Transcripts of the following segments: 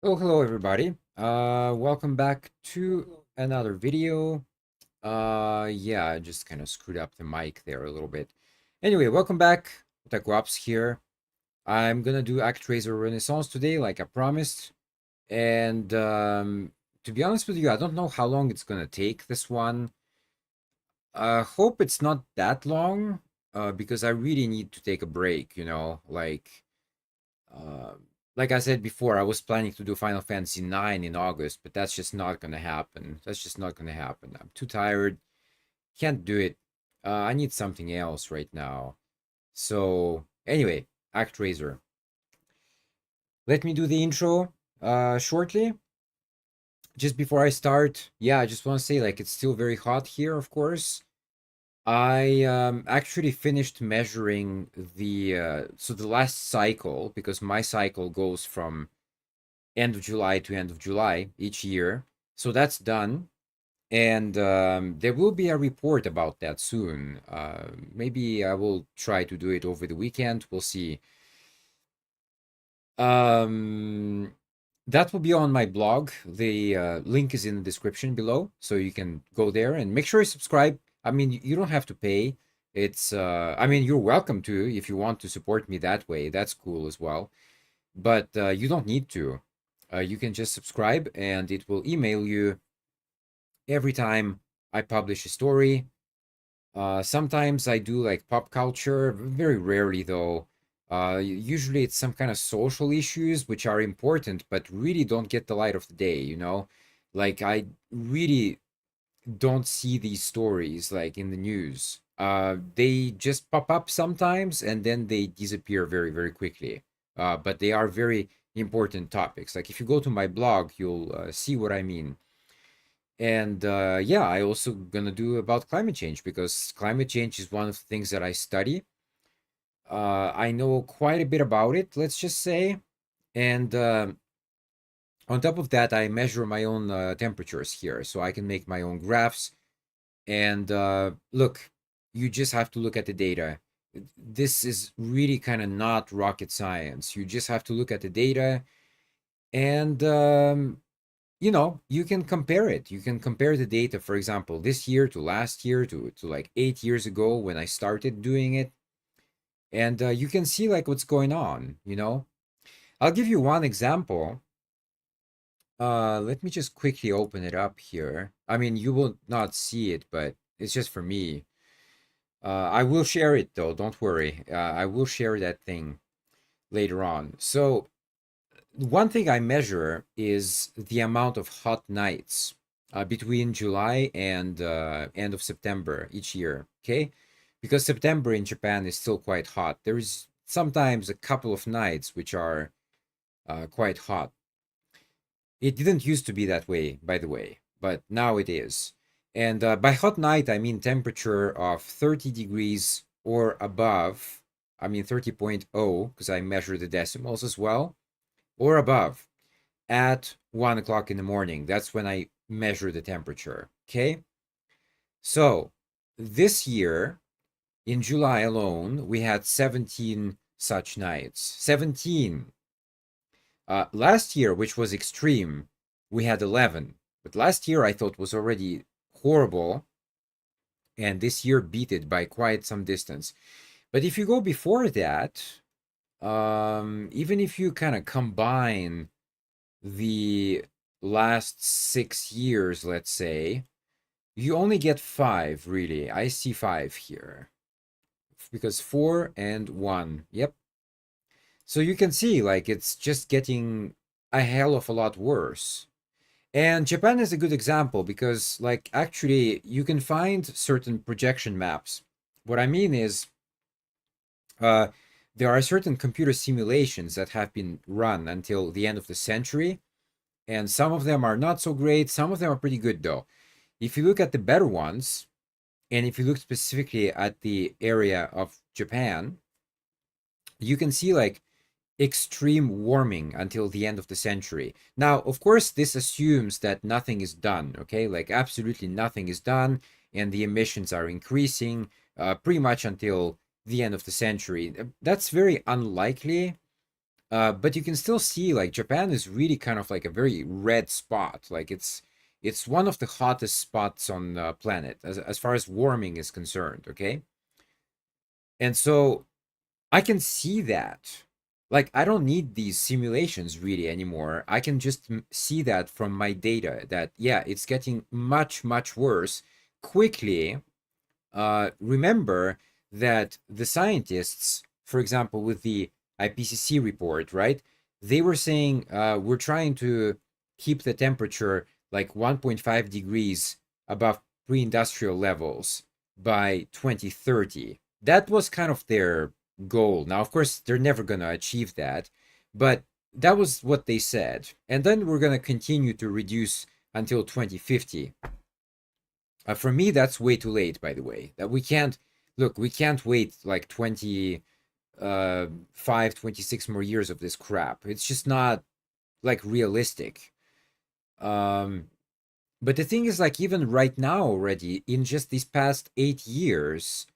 Oh, hello everybody. Welcome back to another video. Yeah, I just kind of screwed up the mic there a little bit. Anyway, welcome back. TWOMUCH here. I'm gonna do Actraiser Renaissance today, like I promised. And to be honest with you, I don't know how long it's gonna take this one. Hope it's not that long, because I really need to take a break, uh, like I said before, I was planning to do Final Fantasy 9 in August, but that's just not gonna happen. That's just not gonna happen. I'm too tired. Can't do it. I need something else right now. So anyway, Actraiser. Let me do the intro shortly. Just before I start, yeah, I just want to say like it's still very hot here, of course. I actually finished measuring the last cycle because my cycle goes from end of July to end of July each year. So that's done. And there will be a report about that soon. Maybe I will try to do it over the weekend. We'll see. Um, that will be on my blog. The link is in the description below. So you can go there and make sure you subscribe. I mean, you don't have to pay. I mean, you're welcome to if you want to support me that way. That's cool as well. But you don't need to. You can just subscribe and it will email you every time I publish a story. Sometimes I do like pop culture, very rarely though. Usually it's some kind of social issues which are important but really don't get the light of the day, you know? Like I really don't see these stories like in the news. They just pop up sometimes and then they disappear very, very quickly. But they are very important topics. Like if you go to my blog, you'll see what I mean. And yeah, I also gonna do about climate change because climate change is one of the things that I study. I know quite a bit about it, let's just say. And on top of that, I measure my own temperatures here, so I can make my own graphs. And look, you just have to look at the data. This is really kind of not rocket science. You just have to look at the data and you can compare it. You can compare the data, for example, this year to last year to like 8 years ago when I started doing it. And you can see like what's going on. I'll give you one example. Let me just quickly open it up here. I mean, you will not see it, but it's just for me. I will share it though, don't worry. I will share that thing later on. So one thing I measure is the amount of hot nights between July and end of September each year. Okay, because September in Japan is still quite hot. There's sometimes a couple of nights which are quite hot. It didn't used to be that way, by the way, but now it is. And by hot night, I mean temperature of 30 degrees or above. I mean 30.0 because I measure the decimals as well, or above at 1 o'clock in the morning. That's when I measure the temperature. Okay. So this year, in July alone, we had 17 such nights. 17. Last year, which was extreme, we had 11. But last year I thought was already horrible. And this year beat it by quite some distance. But if you go before that, even if you kind of combine the last 6 years, let's say, you only get five, really. I see five here because four and one. Yep. So you can see, like, it's just getting a hell of a lot worse. And Japan is a good example because, like, actually, you can find certain projection maps. What I mean is, uh, there are certain computer simulations that have been run until the end of the century, and some of them are not so great. Some of them are pretty good, though. If you look at the better ones, and if you look specifically at the area of Japan, you can see like extreme warming until the end of the century. Now, of course, this assumes that nothing is done, okay? Like absolutely nothing is done, and the emissions are increasing pretty much until the end of the century. That's very unlikely. But you can still see like Japan is really kind of like a very red spot. Like it's one of the hottest spots on the planet as far as warming is concerned. Okay, and so I can see that. Like, I don't need these simulations really anymore. I can just see that from my data that, yeah, it's getting much, much worse quickly. Remember that the scientists, for example, with the IPCC report, right? They were saying we're trying to keep the temperature like 1.5 degrees above pre-industrial levels by 2030. That was kind of their goal. Now, of course, they're never going to achieve that, but that was what they said. And then we're going to continue to reduce until 2050. For me, that's way too late, by the way. That we can't look, we can't wait like 26 more years of this crap. It's just not like realistic. Um, but the thing is, like, even right now, already, in just these past 8 years,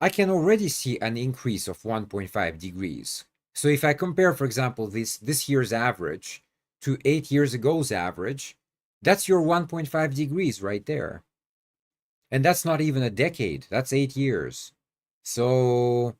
I can already see an increase of 1.5 degrees. So if I compare, for example, this year's average to 8 years ago's average, that's your 1.5 degrees right there. And that's not even a decade. That's 8 years. So,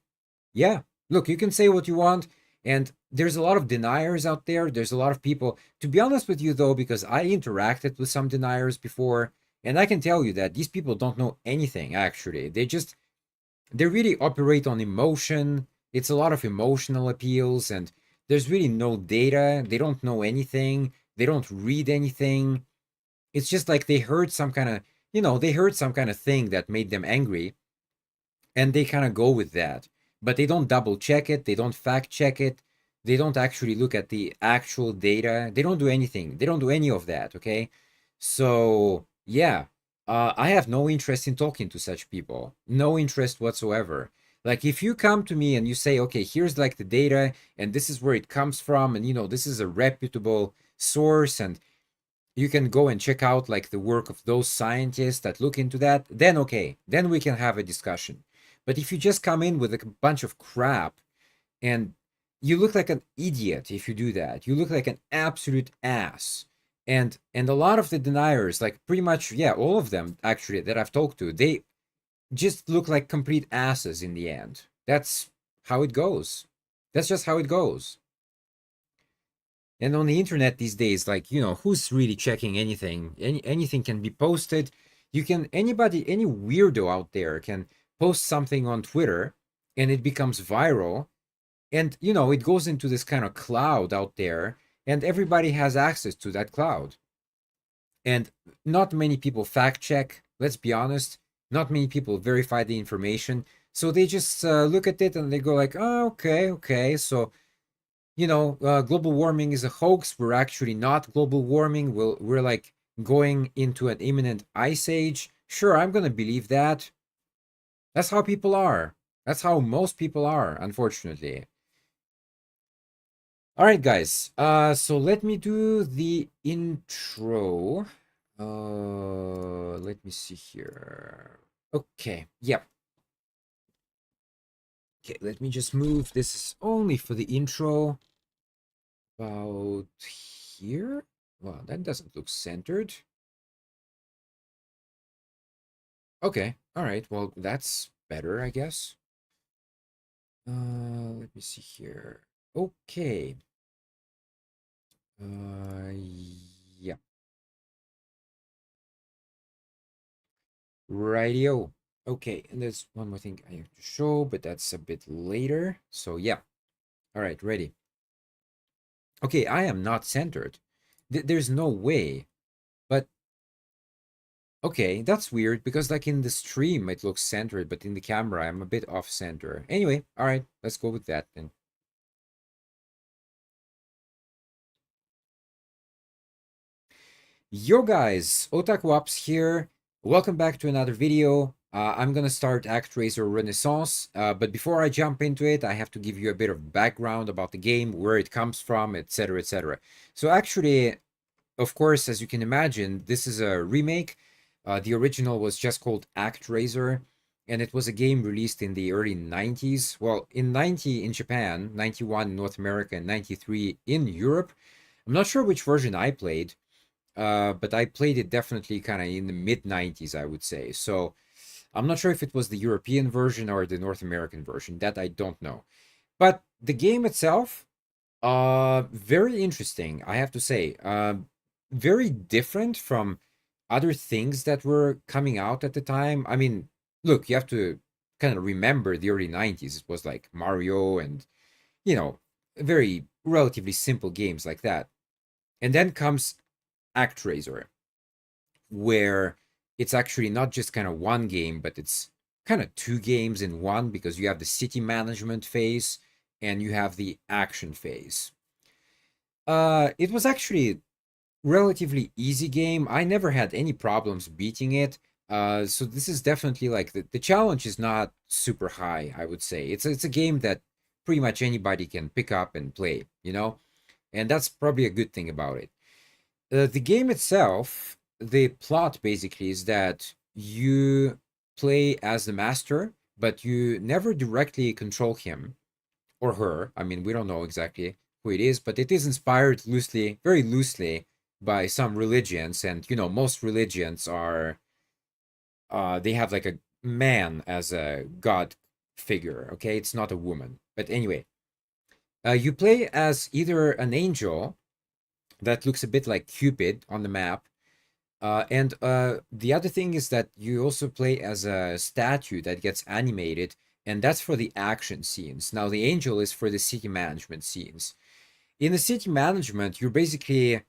yeah. Look, you can say what you want. And there's a lot of deniers out there. There's a lot of people. To be honest with you, though, because I interacted with some deniers before, and I can tell you that these people don't know anything, actually. They really operate on emotion. It's a lot of emotional appeals, and there's really no data. They don't know anything. They don't read anything. It's just like they heard some kind of, they heard some kind of thing that made them angry, and they kind of go with that. But they don't double check it, they don't fact check it, they don't actually look at the actual data, they don't do anything, they don't do any of that, okay? So, yeah, I have no interest in talking to such people, no interest whatsoever. Like, if you come to me and you say, okay, here's like the data, and this is where it comes from, and this is a reputable source, and you can go and check out like the work of those scientists that look into that, then okay, then we can have a discussion. But if you just come in with a bunch of crap, and you look like an idiot if you do that, you look like an absolute ass. And a lot of the deniers, like pretty much, yeah, all of them actually that I've talked to, they just look like complete asses in the end. That's how it goes. That's just how it goes. And on the internet these days, like, who's really checking anything? Anything can be posted. Anybody, any weirdo out there can post something on Twitter, and it becomes viral. And, it goes into this kind of cloud out there, and everybody has access to that cloud. And not many people fact check, let's be honest. Not many people verify the information. So they just look at it and they go like, oh, okay. So global warming is a hoax. We're actually not global warming. We're like going into an imminent ice age. Sure, I'm going to believe that. That's how people are. That's how most people are, unfortunately. All right, guys. So let me do the intro. Let me see here. Okay, yep. Okay, let me just move. This is only for the intro. About here. Well, that doesn't look centered. Okay, all right. Well, that's better, I guess. Let me see here. Okay. Yeah. Rightio. Okay, and there's one more thing I have to show, but that's a bit later. So yeah. All right, ready. Okay, I am not centered. There's no way. But okay, that's weird because like in the stream it looks centered, but in the camera I'm a bit off center. Anyway, all right, let's go with that then. Yo guys, TWOMUCH here. Welcome back to another video. I'm gonna start Actraiser Renaissance, but before I jump into it, I have to give you a bit of background about the game, where it comes from, etc., etc. So actually, of course, as you can imagine, this is a remake. The original was just called Actraiser, and it was a game released in the early 90s. Well, in 90 in Japan, 91 in North America, and 93 in Europe. I'm not sure which version I played, but I played it definitely kind of in the mid 90s, I would say. So I'm not sure if it was the European version or the North American version. That I don't know. But the game itself, very interesting, I have to say. Very different from other things that were coming out at the time. I mean, look, you have to kind of remember the early 90s. It was like Mario and, you know, very relatively simple games like that. And then comes Actraiser, where it's actually not just kind of one game, but it's kind of two games in one, because you have the city management phase and you have the action phase. It was actually relatively easy game. I never had any problems beating it. So this is definitely like the challenge is not super high, I would say. It's a game that pretty much anybody can pick up and play, you know? And that's probably a good thing about it. The game itself, the plot basically is that you play as the master, but you never directly control him or her. I mean, we don't know exactly who it is, but it is inspired loosely, very loosely, by some religions. And most religions are they have like a man as a god figure. Okay, it's not a woman. But anyway, you play as either an angel that looks a bit like Cupid on the map. And the other thing is that you also play as a statue that gets animated, and that's for the action scenes. Now, the angel is for the city management scenes. In the city management, you're basically,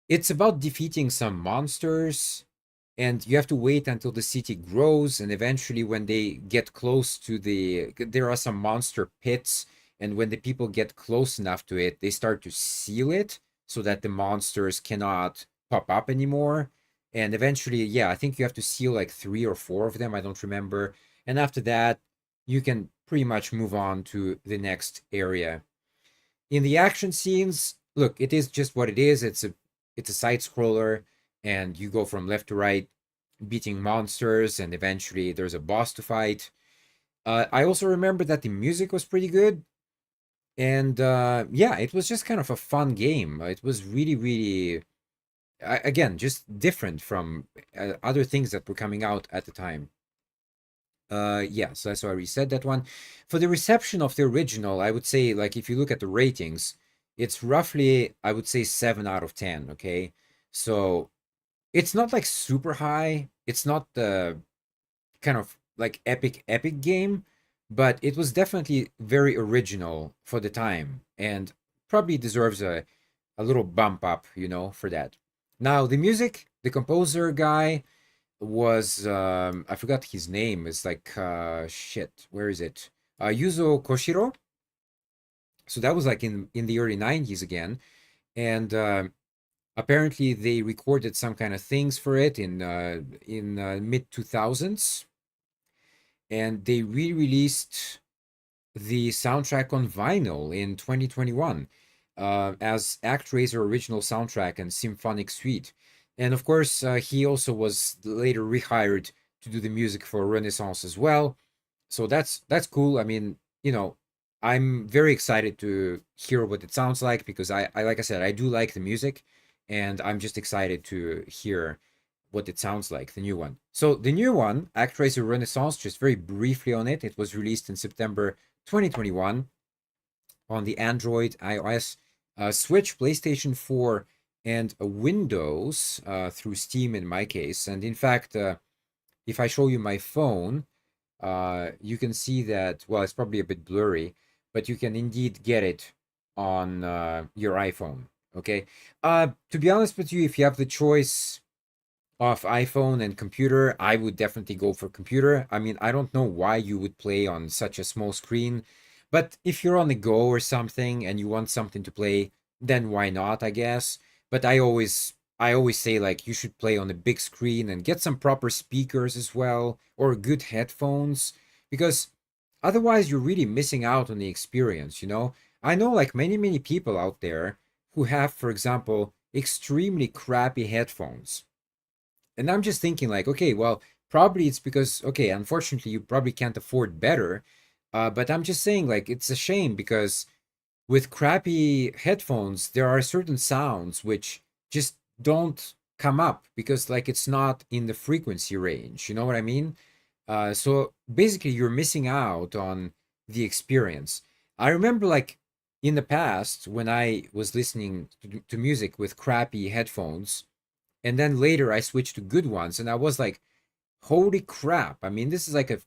it's about defeating some monsters, and you have to wait until the city grows, and eventually when they get close to there are some monster pits, and when the people get close enough to it, they start to seal it so that the monsters cannot pop up anymore. And eventually, yeah, I think you have to seal like 3 or 4 of them, I don't remember. And after that, you can pretty much move on to the next area. In the action scenes, look, it is just what it is. It's a side scroller, and you go from left to right beating monsters, and eventually there's a boss to fight. I also remember that the music was pretty good, and yeah, it was just kind of a fun game. It was really, really, again, just different from other things that were coming out at the time. Yeah, so I already said that one. For the reception of the original, I would say, like, if you look at the ratings, it's roughly, I would say, 7 out of 10. Okay, so it's not like super high. It's not the kind of like epic game, but it was definitely very original for the time, and probably deserves a little bump up, for that. Now, the music, the composer guy was, I forgot his name. It's like, shit, where is it? Yuzo Koshiro. So that was like in the early 90s again, and apparently they recorded some kind of things for it in mid 2000s, and they re-released the soundtrack on vinyl in 2021 as Actraiser original soundtrack and symphonic suite. And of course, he also was later rehired to do the music for Renaissance as well. So that's cool. I mean, I'm very excited to hear what it sounds like, because I like I said, I do like the music, and I'm just excited to hear what it sounds like, the new one. So the new one, Actraiser Renaissance, just very briefly on it, it was released in September 2021 on the Android, iOS, Switch, PlayStation 4, and Windows through Steam in my case. And in fact, if I show you my phone, you can see that, well, it's probably a bit blurry, but you can indeed get it on your iPhone. Okay. To be honest with you, if you have the choice of iPhone and computer, I would definitely go for computer. I mean, I don't know why you would play on such a small screen, but if you're on the go or something and you want something to play, then why not, I guess. But I always say, like, you should play on a big screen and get some proper speakers as well, or good headphones, because otherwise you're really missing out on the experience, I know, like, many people out there who have, for example, extremely crappy headphones, and I'm just thinking, like, okay, well, probably it's because, okay, unfortunately, you probably can't afford better. But I'm just saying, like, it's a shame because with crappy headphones, there are certain sounds which just don't come up because, like, it's not in the frequency range. You know what I mean? So basically, you're missing out on the experience. I remember, like, in the past when I was listening to music with crappy headphones, and then later I switched to good ones, and I was like, holy crap. I mean, this is like a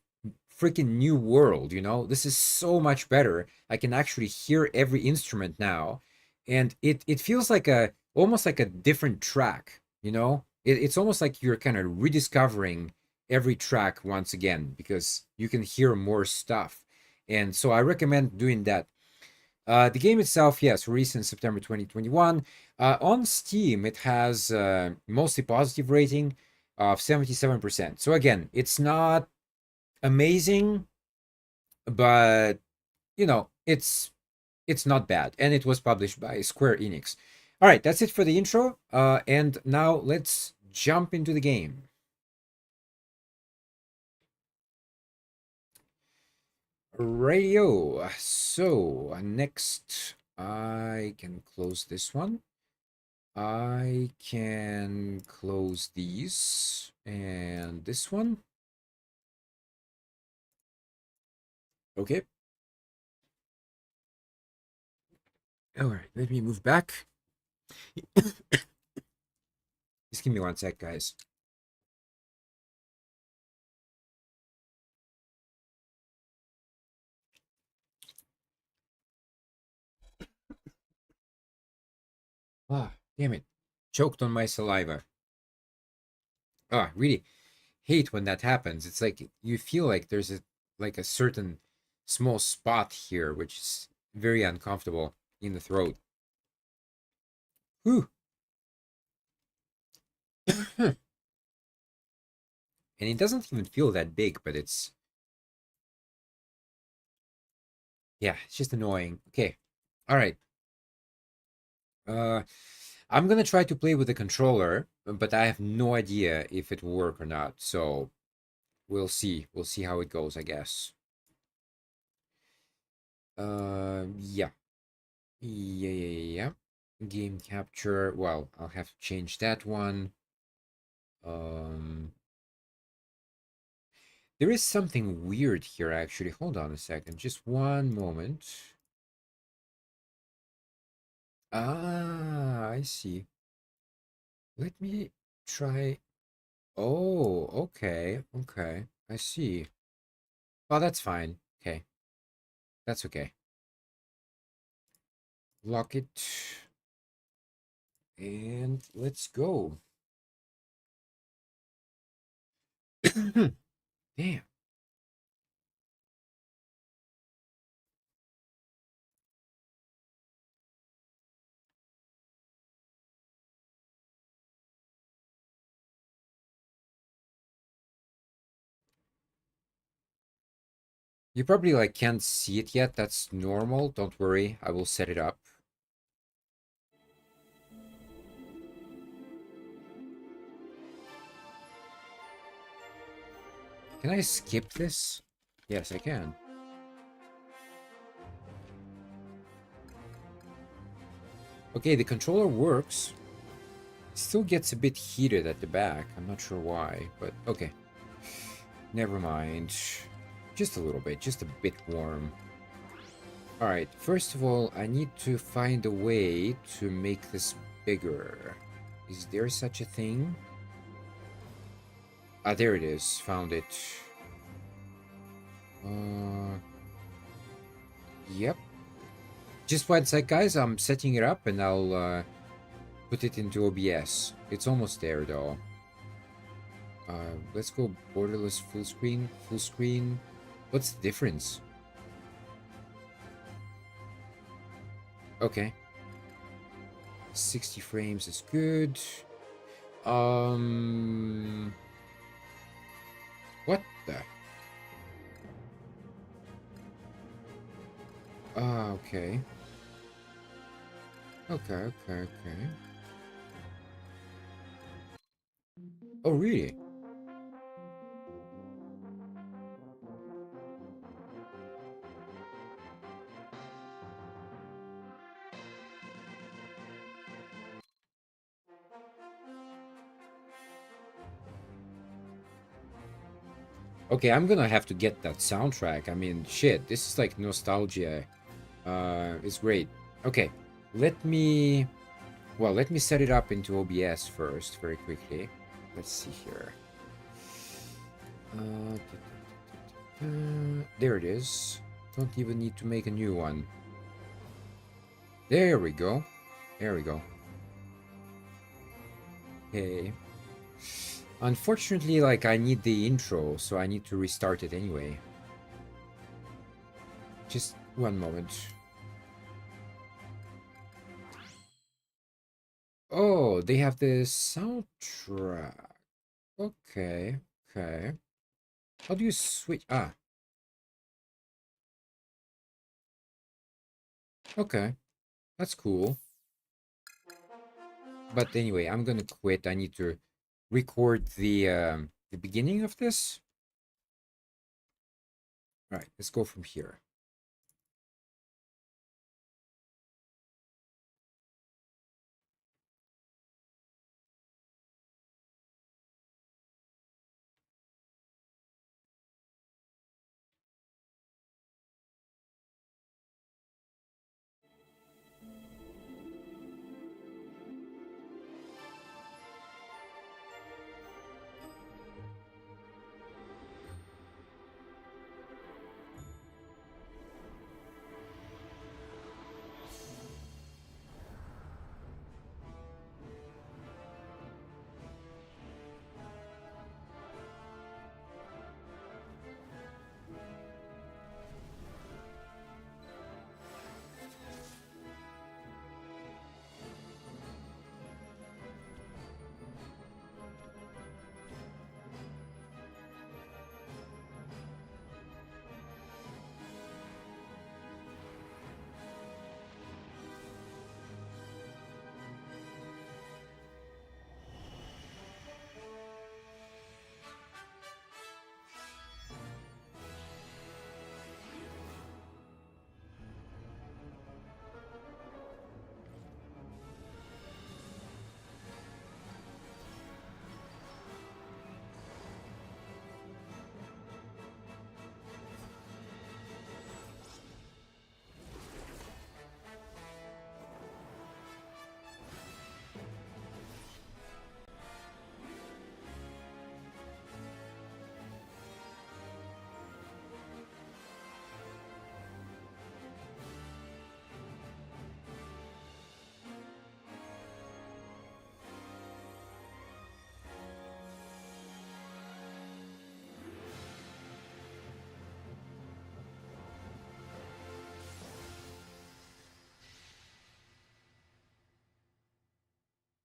freaking new world, you know? This is so much better. I can actually hear every instrument now. And it feels like a almost like a different track, you know? It's almost like you're kind of rediscovering every track once again because you can hear more stuff. And so I recommend doing that. The game itself, yes, released in September 2021. On Steam, it has mostly positive rating of 77%. So again, it's not amazing, but you know, it's not bad, and it was published by Square Enix. All right, that's it for the intro. And now let's jump into the game. Radio. So next, I can close this one. I can close these and this one. Okay. All right, let me move back. Just give me one sec, guys. Ah, damn it. Choked on my saliva. Ah, really hate when that happens. It's like you feel like there's a certain small spot here which is very uncomfortable in the throat. Whew. And it doesn't even feel that big, but it's yeah, it's just annoying. Okay. All right. Uh I'm gonna try to play with the controller, but I have no idea if it will work or not. So we'll see. We'll see how it goes, I guess. Yeah. Yeah. Game capture. Well, I'll have to change that one. Um, there is something weird here, actually. Hold on a second. Just one moment. Ah, I see. Let me try. Oh, okay. Okay. I see. Oh, that's fine. Okay. That's okay. Lock it. And let's go. Damn. You probably like can't see it yet. That's normal. Don't worry. I will set it up. Can I skip this? Yes, I can. Okay, the controller works. Still gets a bit heated at the back. I'm not sure why, but okay. Never mind. Just a little bit, just a bit warm. Alright, first of all, I need to find a way to make this bigger. Is there such a thing? Ah, there it is. Found it. Yep. Just one sec, guys. I'm setting it up and I'll put it into OBS. It's almost there, though. Let's go borderless full screen. Full screen. What's the difference? Okay. 60 frames is good. What the? Ah, okay. Okay. Oh, really? Okay, I'm gonna have to get that soundtrack. I mean, shit, this is like nostalgia. It's great. Okay, let me... Well, let me set it up into OBS first, very quickly. Let's see here. There it is. Don't even need to make a new one. There we go. There we go. Okay. Unfortunately, like, I need the intro, so I need to restart it anyway. Just one moment. Oh, they have the soundtrack. Okay, okay. How do you switch? Ah, okay. That's cool. But anyway, I'm gonna quit. I need to record the beginning of this. All right, let's go from here.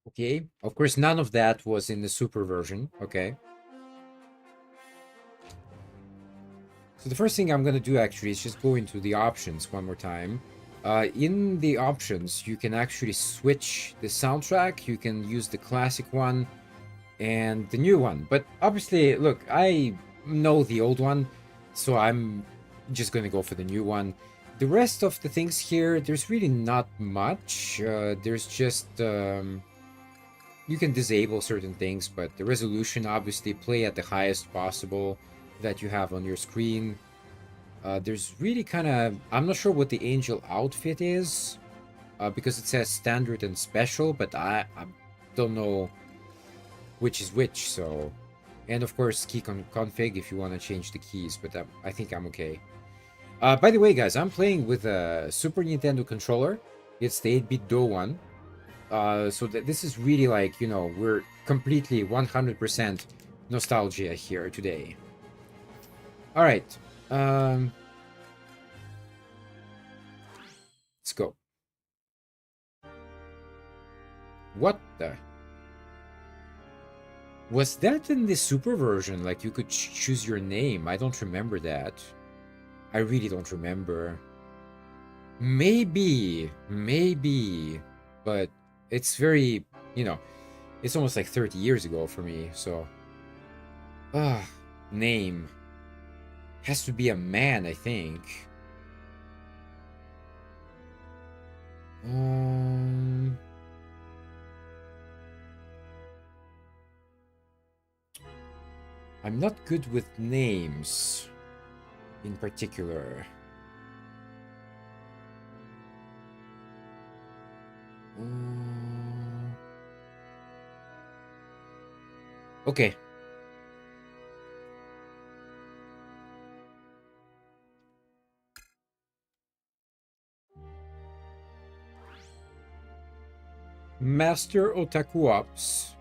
Okay. Of course, none of that was in the super version. Okay. So the first thing I'm gonna do actually is just go into the options one more time. In the options, you can actually switch the soundtrack. You can use the classic one and the new one. But obviously, look, I know the old one, so I'm just gonna go for the new one. The rest of the things here, there's really not much. There's just you can disable certain things, but the resolution, obviously, play at the highest possible that you have on your screen. There's really kind of, I'm not sure what the angel outfit is, because it says standard and special, but I don't know which is which. So, and of course, key config if you want to change the keys, but I think I'm okay. By the way, guys, I'm playing with a Super Nintendo controller. It's the 8-bit Do one. So this is really like, you know, we're completely 100% nostalgia here today. All right. Let's go. What the? Was that in the super version? Like you could choose your name? I don't remember that. I really don't remember. Maybe, but it's very, you know, it's almost like 30 years ago for me. So, name has to be a man, I think. Um, I'm not good with names in particular. Okay. Master Otaku Ops.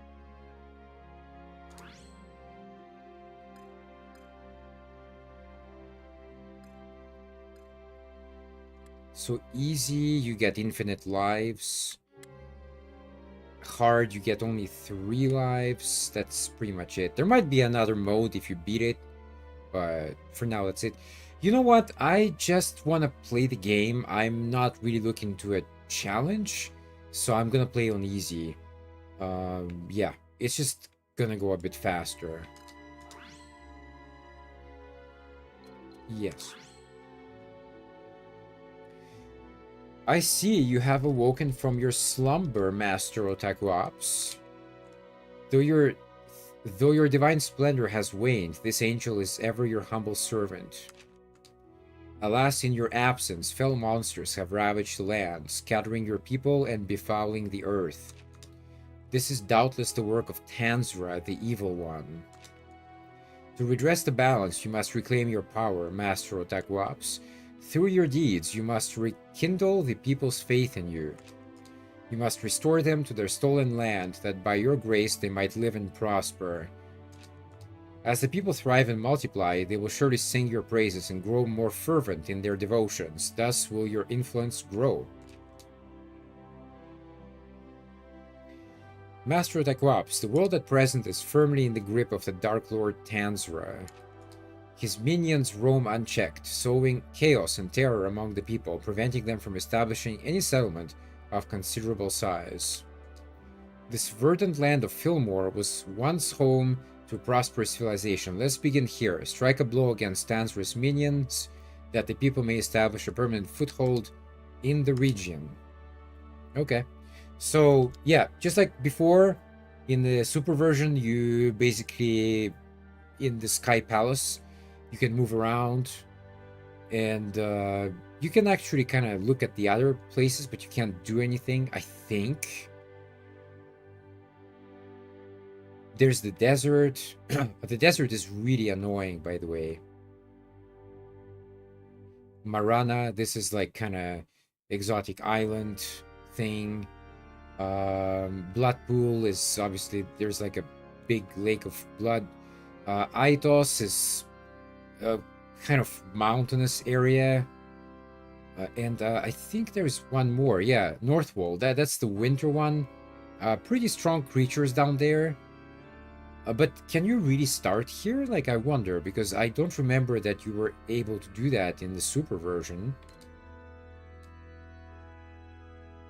So easy, you get infinite lives. Hard, you get only 3 lives. That's pretty much it. There might be another mode if you beat it, but for now, that's it. You know what? I just want to play the game. I'm not really looking to a challenge, so I'm gonna play on easy. Yeah, it's just gonna go a bit faster. Yes. I see you have awoken from your slumber, Master Otaku Ops. Though your divine splendor has waned, this angel is ever your humble servant. Alas, in your absence, fell monsters have ravaged the land, scattering your people and befouling the earth. This is doubtless the work of Tanzra, the evil one. To redress the balance, you must reclaim your power, Master Otaku Ops. Through your deeds, you must rekindle the people's faith in you. You must restore them to their stolen land, that by your grace they might live and prosper. As the people thrive and multiply, they will surely sing your praises and grow more fervent in their devotions. Thus will your influence grow. Master Otaku Ops, the world at present is firmly in the grip of the Dark Lord Tanzra. His minions roam unchecked, sowing chaos and terror among the people, preventing them from establishing any settlement of considerable size. This verdant land of Fillmore was once home to prosperous civilization. Let's begin here. Strike a blow against Tanzra's minions, that the people may establish a permanent foothold in the region. Okay. So, yeah, just like before, in the super version, you basically, in the Sky Palace, you can move around, and you can actually kind of look at the other places, but you can't do anything, I think. There's the desert. The desert is really annoying, by the way. Marana, this is like kind of exotic island thing. Bloodpool is obviously, there's like a big lake of blood. Aitos is a kind of mountainous area. And I think there's one more. Yeah, Northwall. That's the winter one. Pretty strong creatures down there. But can you really start here? Like, I wonder, because I don't remember that you were able to do that in the super version.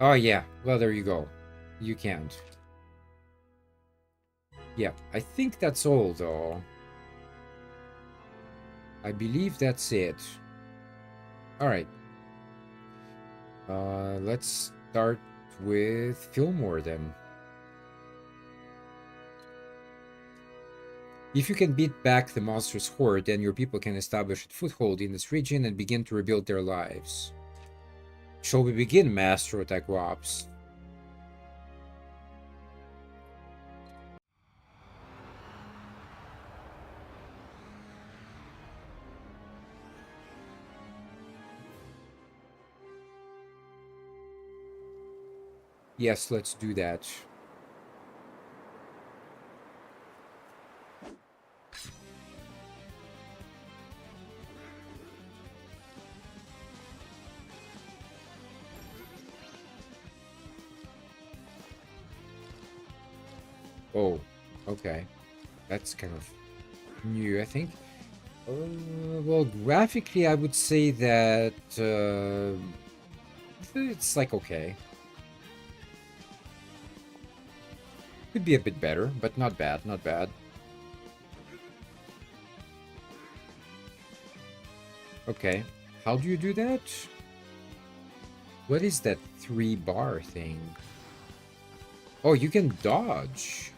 Oh, yeah. Well, there you go. You can't. Yeah, I think that's all, though. I believe that's it. Alright. Let's start with Fillmore, then. If you can beat back the monster's horde, then your people can establish a foothold in this region and begin to rebuild their lives. Shall we begin, Master Otaku Ops? Yes, let's do that. Oh, okay. That's kind of new, I think. Well, graphically, I would say that it's like okay. Could be a bit better, but not bad, not bad. Okay, how do you do that? What is that 3-bar thing? Oh, you can dodge.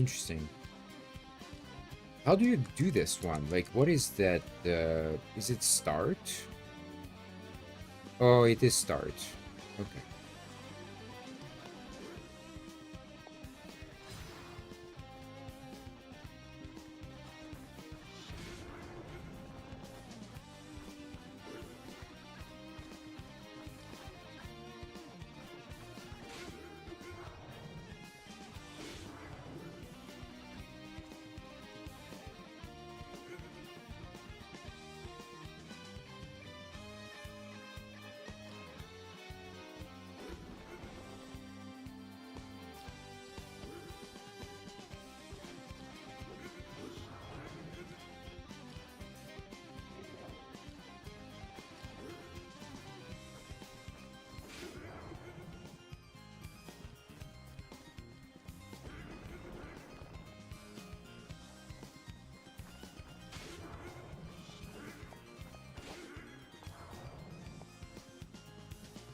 Interesting. How do you do this one? Like, what is that? Is it start? Oh, it is start. Okay.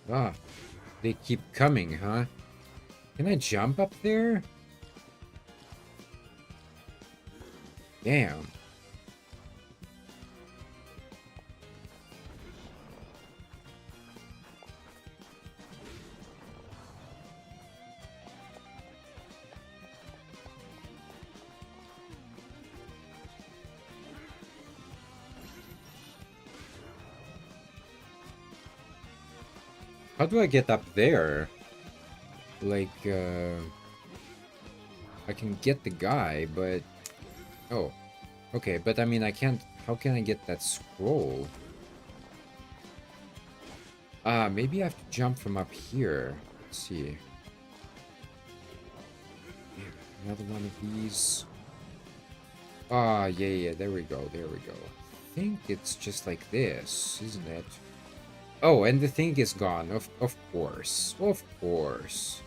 Ah, they keep coming, huh? Can I jump up there? Damn. How do I get up there? Like, I can get the guy, but... Oh. Okay, but I mean, I can't... How can I get that scroll? Ah, maybe I have to jump from up here. Let's see. Another one of these. Ah, yeah, there we go, there we go. I think it's just like this, isn't it? Oh, and the thing is gone, of course. Of course.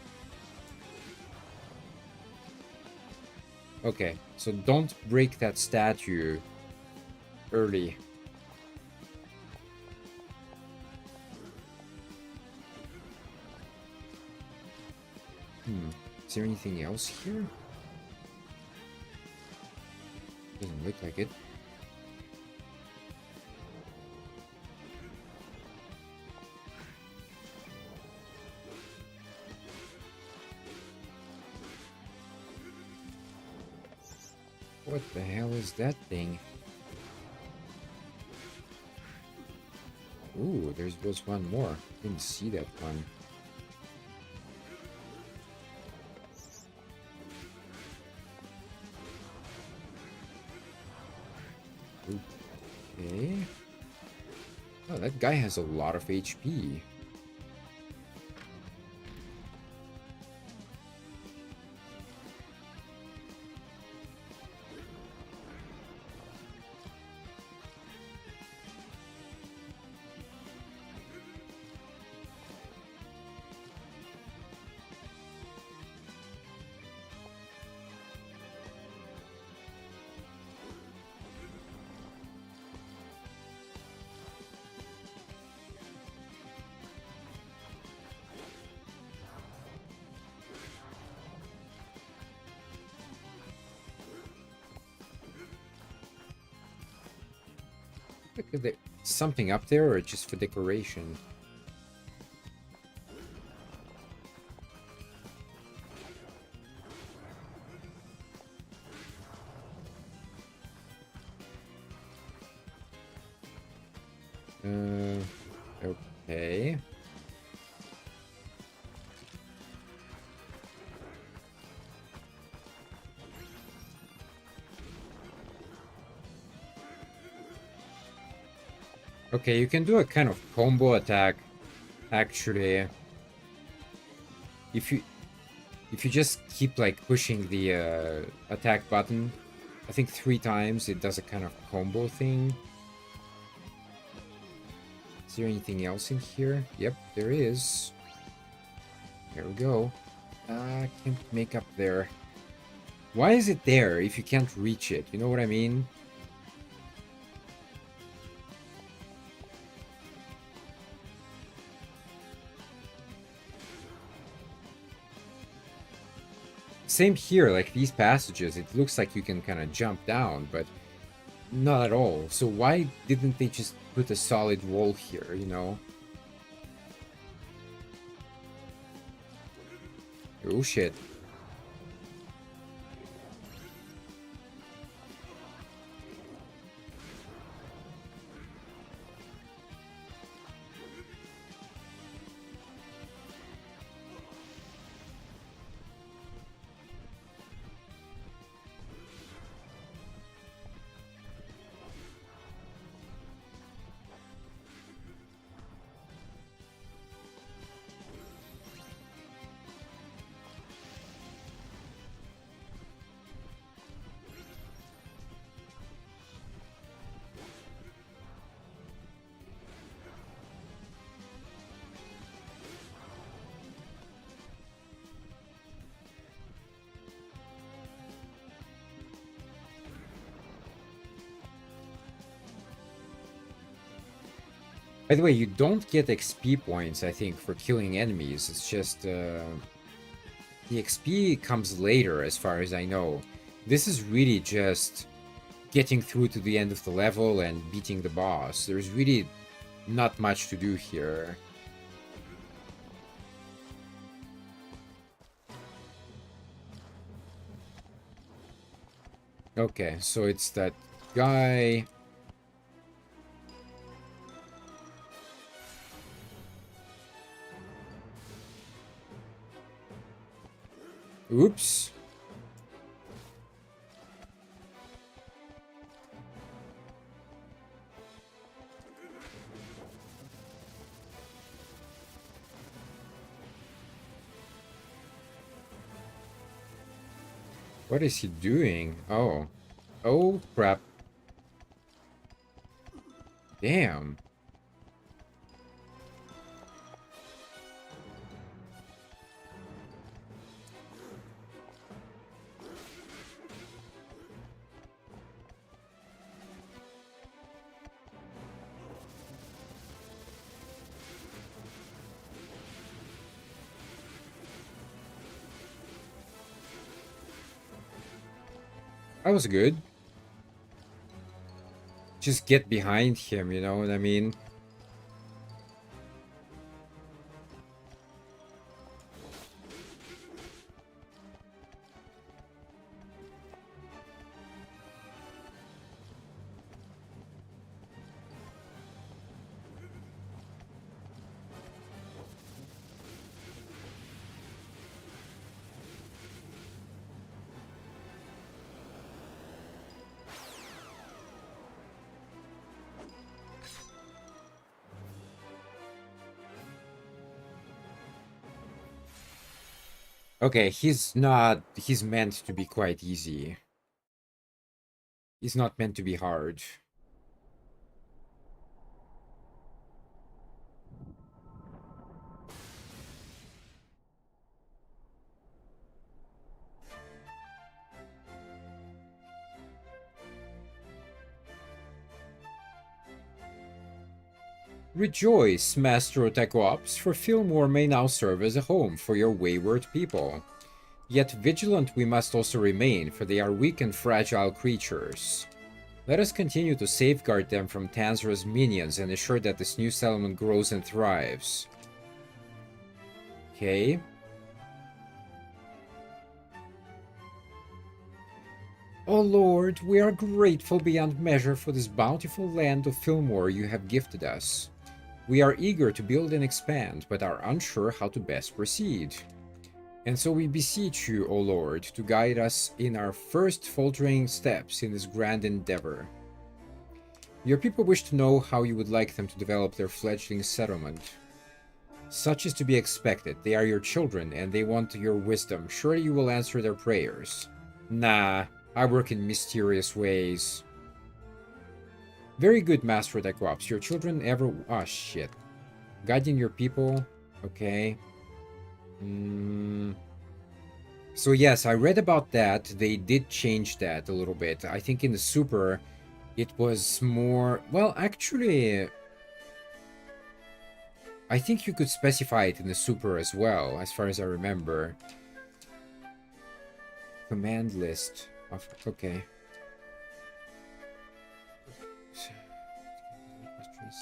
Okay, so don't break that statue early. Is there anything else here? Doesn't look like it. What the hell is that thing? Ooh, there was one more. Didn't see that one. Okay. Oh, that guy has a lot of HP. Is there something up there or just for decoration? Okay. Okay, you can do a kind of combo attack, actually. If you just keep like pushing the attack button, I think 3 times, it does a kind of combo thing. Is there anything else in here? Yep, there is. There we go. I can't make up there. Why is it there if you can't reach it? You know what I mean? Same here, like these passages, it looks like you can kind of jump down, but not at all. So why didn't they just put a solid wall here, you know? Oh shit. By the way, you don't get XP points, I think, for killing enemies. It's just, the XP comes later, as far as I know. This is really just getting through to the end of the level and beating the boss. There's really not much to do here. Okay, so it's that guy. Oops. What is he doing? Oh. Oh, crap. Damn. That was good. Just get behind him, you know what I mean? Okay, he's not... He's meant to be quite easy. He's not meant to be hard. Rejoice, Master Otaku-Ops, for Fillmore may now serve as a home for your wayward people. Yet vigilant we must also remain, for they are weak and fragile creatures. Let us continue to safeguard them from Tanzra's minions and ensure that this new settlement grows and thrives. Okay. O Lord, we are grateful beyond measure for this bountiful land of Fillmore you have gifted us. We are eager to build and expand, but are unsure how to best proceed. And so we beseech you, O Lord, to guide us in our first faltering steps in this grand endeavor. Your people wish to know how you would like them to develop their fledgling settlement. Such is to be expected. They are your children, and they want your wisdom. Surely you will answer their prayers. Nah, I work in mysterious ways. Very good, Master Otaku-Ops. Your children ever... Ah, shit. Guiding your people. Okay. So yes, I read about that. They did change that a little bit. I think in the Super, it was more... Well, actually... I think you could specify it in the Super as well, as far as I remember. Command list of okay.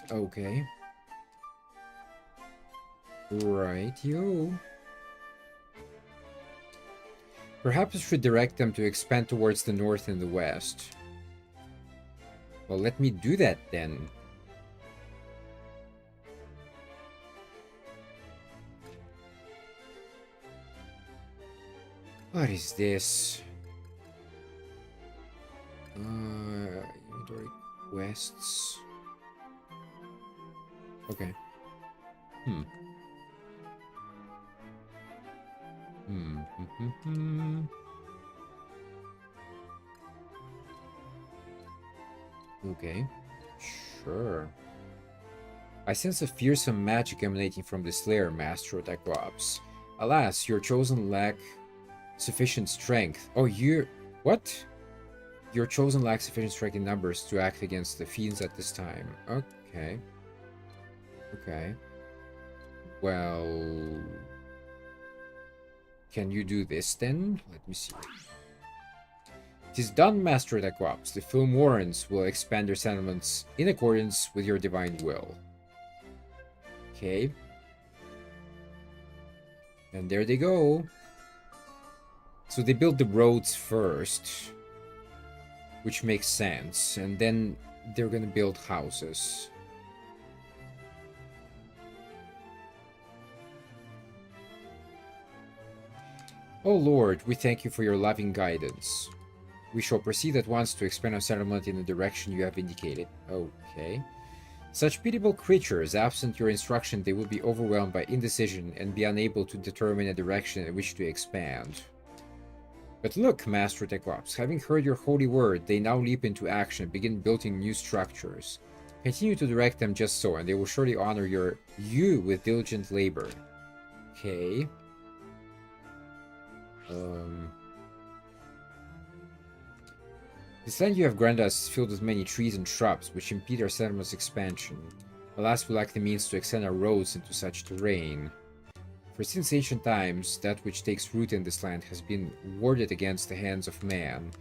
Okay. Right, yo. Perhaps we should direct them to expand towards the north and the west. Well, let me do that then. What is this? Inventory quests. Okay. Okay. Sure. I sense a fearsome magic emanating from this lair, Master of Cyclops. Alas, your chosen lack sufficient strength. Oh, you're... What? Your chosen lacks sufficient strength in numbers to act against the fiends at this time. Okay. Okay. Well... Can you do this then? Let me see. It is done, Master Cyclops. The Film Warrens will expand their settlements in accordance with your divine will. Okay. And there they go. So they built the roads first, which makes sense. And then they're gonna build houses. Oh Lord, we thank you for your loving guidance. We shall proceed at once to expand our settlement in the direction you have indicated. Okay. Such pitiable creatures, absent your instruction, they will be overwhelmed by indecision and be unable to determine a direction in which to expand. But look, Master Cyclops, having heard your holy word, they now leap into action and begin building new structures. Continue to direct them just so, and they will surely honor you with diligent labor. Okay. This land you have granted us is filled with many trees and shrubs, which impede our settlement's expansion. Alas, we lack the means to extend our roads into such terrain. For since ancient times, that which takes root in this land has been warded against the hands of man.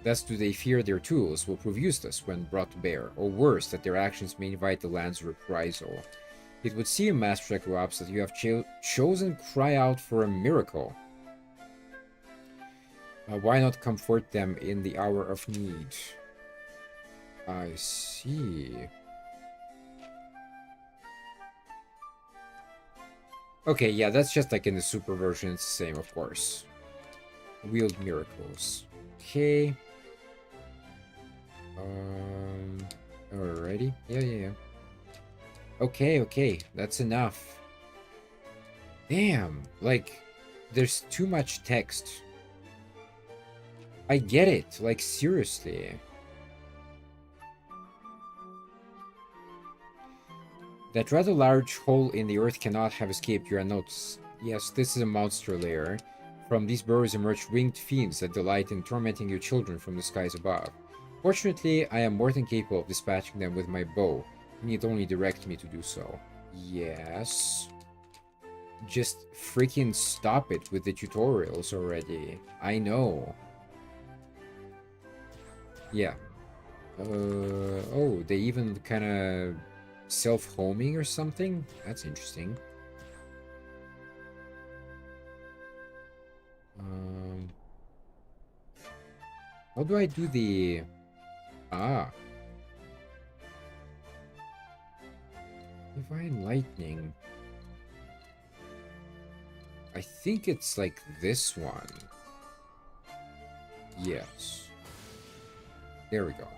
Thus do they fear their tools will prove useless when brought to bear, or worse, that their actions may invite the land's reprisal. It would seem, Master Cyclops, that you have chosen cry out for a miracle. Why not comfort them in the hour of need? I see. Okay, yeah, that's just like in the super version, it's the same, of course. Wield miracles. Okay. Alrighty. Yeah. Okay, that's enough. Damn, like, there's too much text. I get it, like, seriously. That rather large hole in the earth cannot have escaped your notice. Yes, this is a monster lair. From these burrows emerge winged fiends that delight in tormenting your children from the skies above. Fortunately, I am more than capable of dispatching them with my bow. You need only direct me to do so. Yes. Just freaking stop it with the tutorials already. I know. Yeah. Oh, they even kind of self-homing or something? That's interesting. How do I do the... Ah. Divine Lightning. I think it's like this one. Yes. There we go.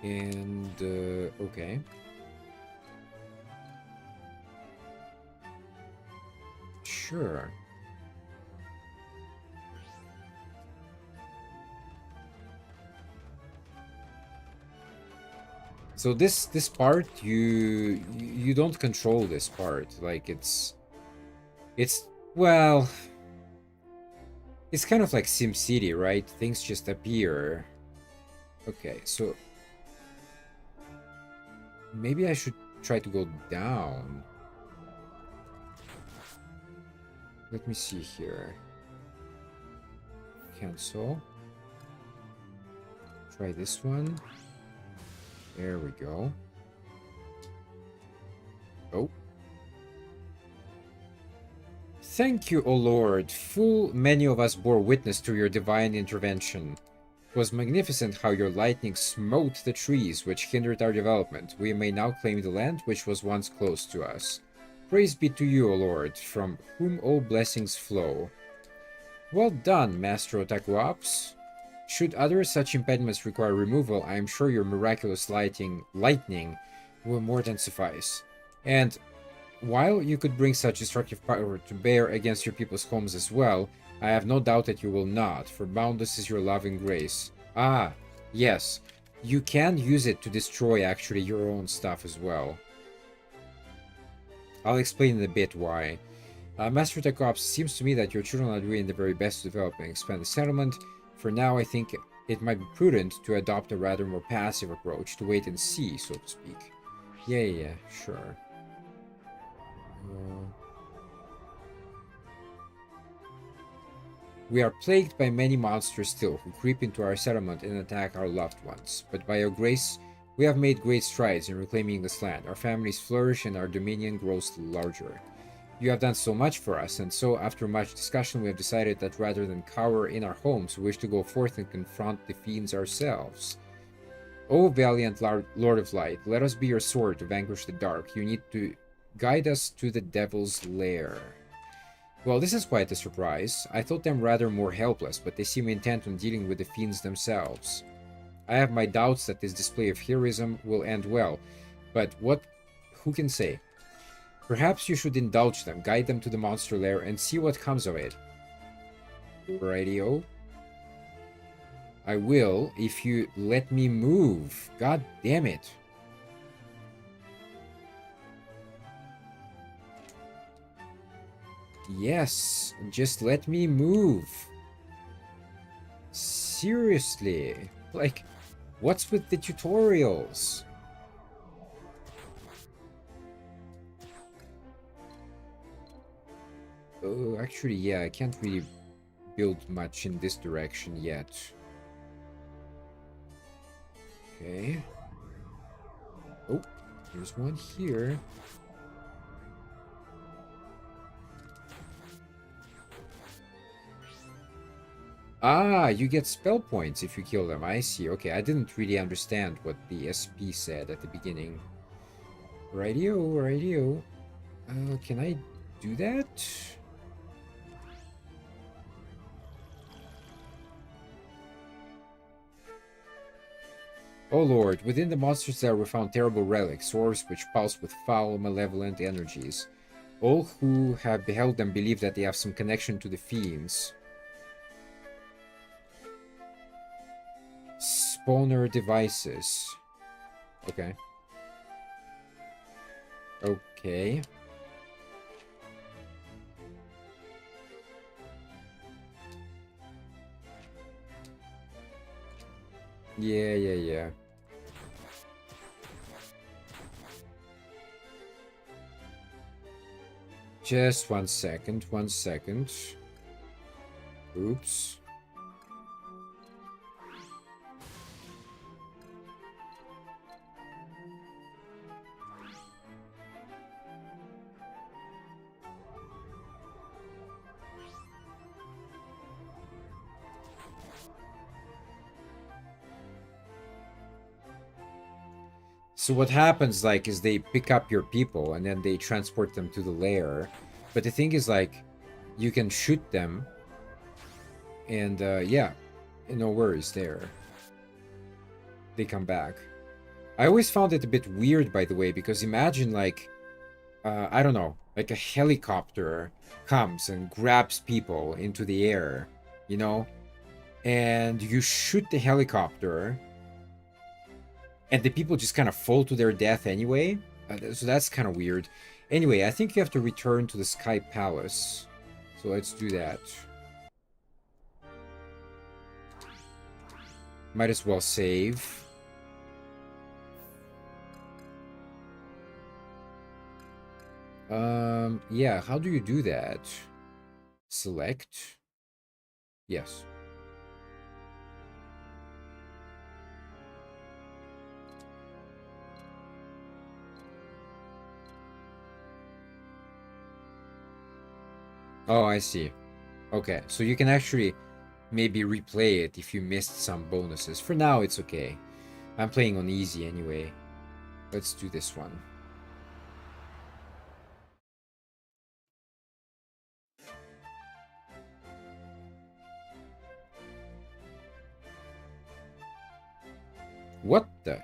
And, okay. Sure. So this part, you don't control this part. Like, it's well, it's kind of like SimCity, right? Things just appear. Okay, so maybe I should try to go down. Let me see here. Cancel. Try this one. There we go. Oh. Thank you, O Lord. Full many of us bore witness to your divine intervention. It was magnificent how your lightning smote the trees which hindered our development. We may now claim the land which was once close to us. Praise be to you, O Lord, from whom all blessings flow. Well done, Master Otaku-Ops. Should other such impediments require removal, I am sure your miraculous lightning will more than suffice. And while you could bring such destructive power to bear against your people's homes as well, I have no doubt that you will not, for boundless is your loving grace. Ah, yes, you can use it to destroy actually your own stuff as well. I'll explain in a bit why. Master Takops, seems to me that your children are doing the very best to develop and expand the settlement. For now, I think it might be prudent to adopt a rather more passive approach, to wait and see, so to speak. Yeah, sure. We are plagued by many monsters still, who creep into our settlement and attack our loved ones. But by your grace, we have made great strides in reclaiming this land. Our families flourish and our dominion grows larger. You have done so much for us, and so, after much discussion, we have decided that rather than cower in our homes, we wish to go forth and confront the fiends ourselves. O valiant Lord of Light, let us be your sword to vanquish the dark. You need to guide us to the devil's lair. Well, this is quite a surprise. I thought them rather more helpless, but they seem intent on dealing with the fiends themselves. I have my doubts that this display of heroism will end well, but who can say? Perhaps you should indulge them, guide them to the monster lair, and see what comes of it. Rightio. I will, if you let me move. God damn it. Yes, just let me move. Seriously. Like, what's with the tutorials? Oh, actually, yeah, I can't really build much in this direction yet. Okay. Oh, there's one here. Ah, you get spell points if you kill them. I see. Okay, I didn't really understand what the SP said at the beginning. Rightio. Can I do that? Oh Lord, within the monsters there we found terrible relics, orbs which pulse with foul, malevolent energies. All who have beheld them believe that they have some connection to the fiends. Spawner devices. Okay. Okay. Yeah. Just 1 second, 1 second. Oops. So what happens, like, is they pick up your people and then they transport them to the lair. But the thing is, like, you can shoot them. And, yeah, no worries there. They come back. I always found it a bit weird, by the way, because imagine, like, I don't know, like a helicopter comes and grabs people into the air, you know? And you shoot the helicopter, and the people just kind of fall to their death anyway. So that's kind of weird. Anyway, I think you have to return to the Sky Palace. So let's do that. Might as well save. Yeah, how do you do that? Select. Yes. Oh, I see. Okay, so you can actually maybe replay it if you missed some bonuses. For now, it's okay. I'm playing on easy anyway. Let's do this one. What the?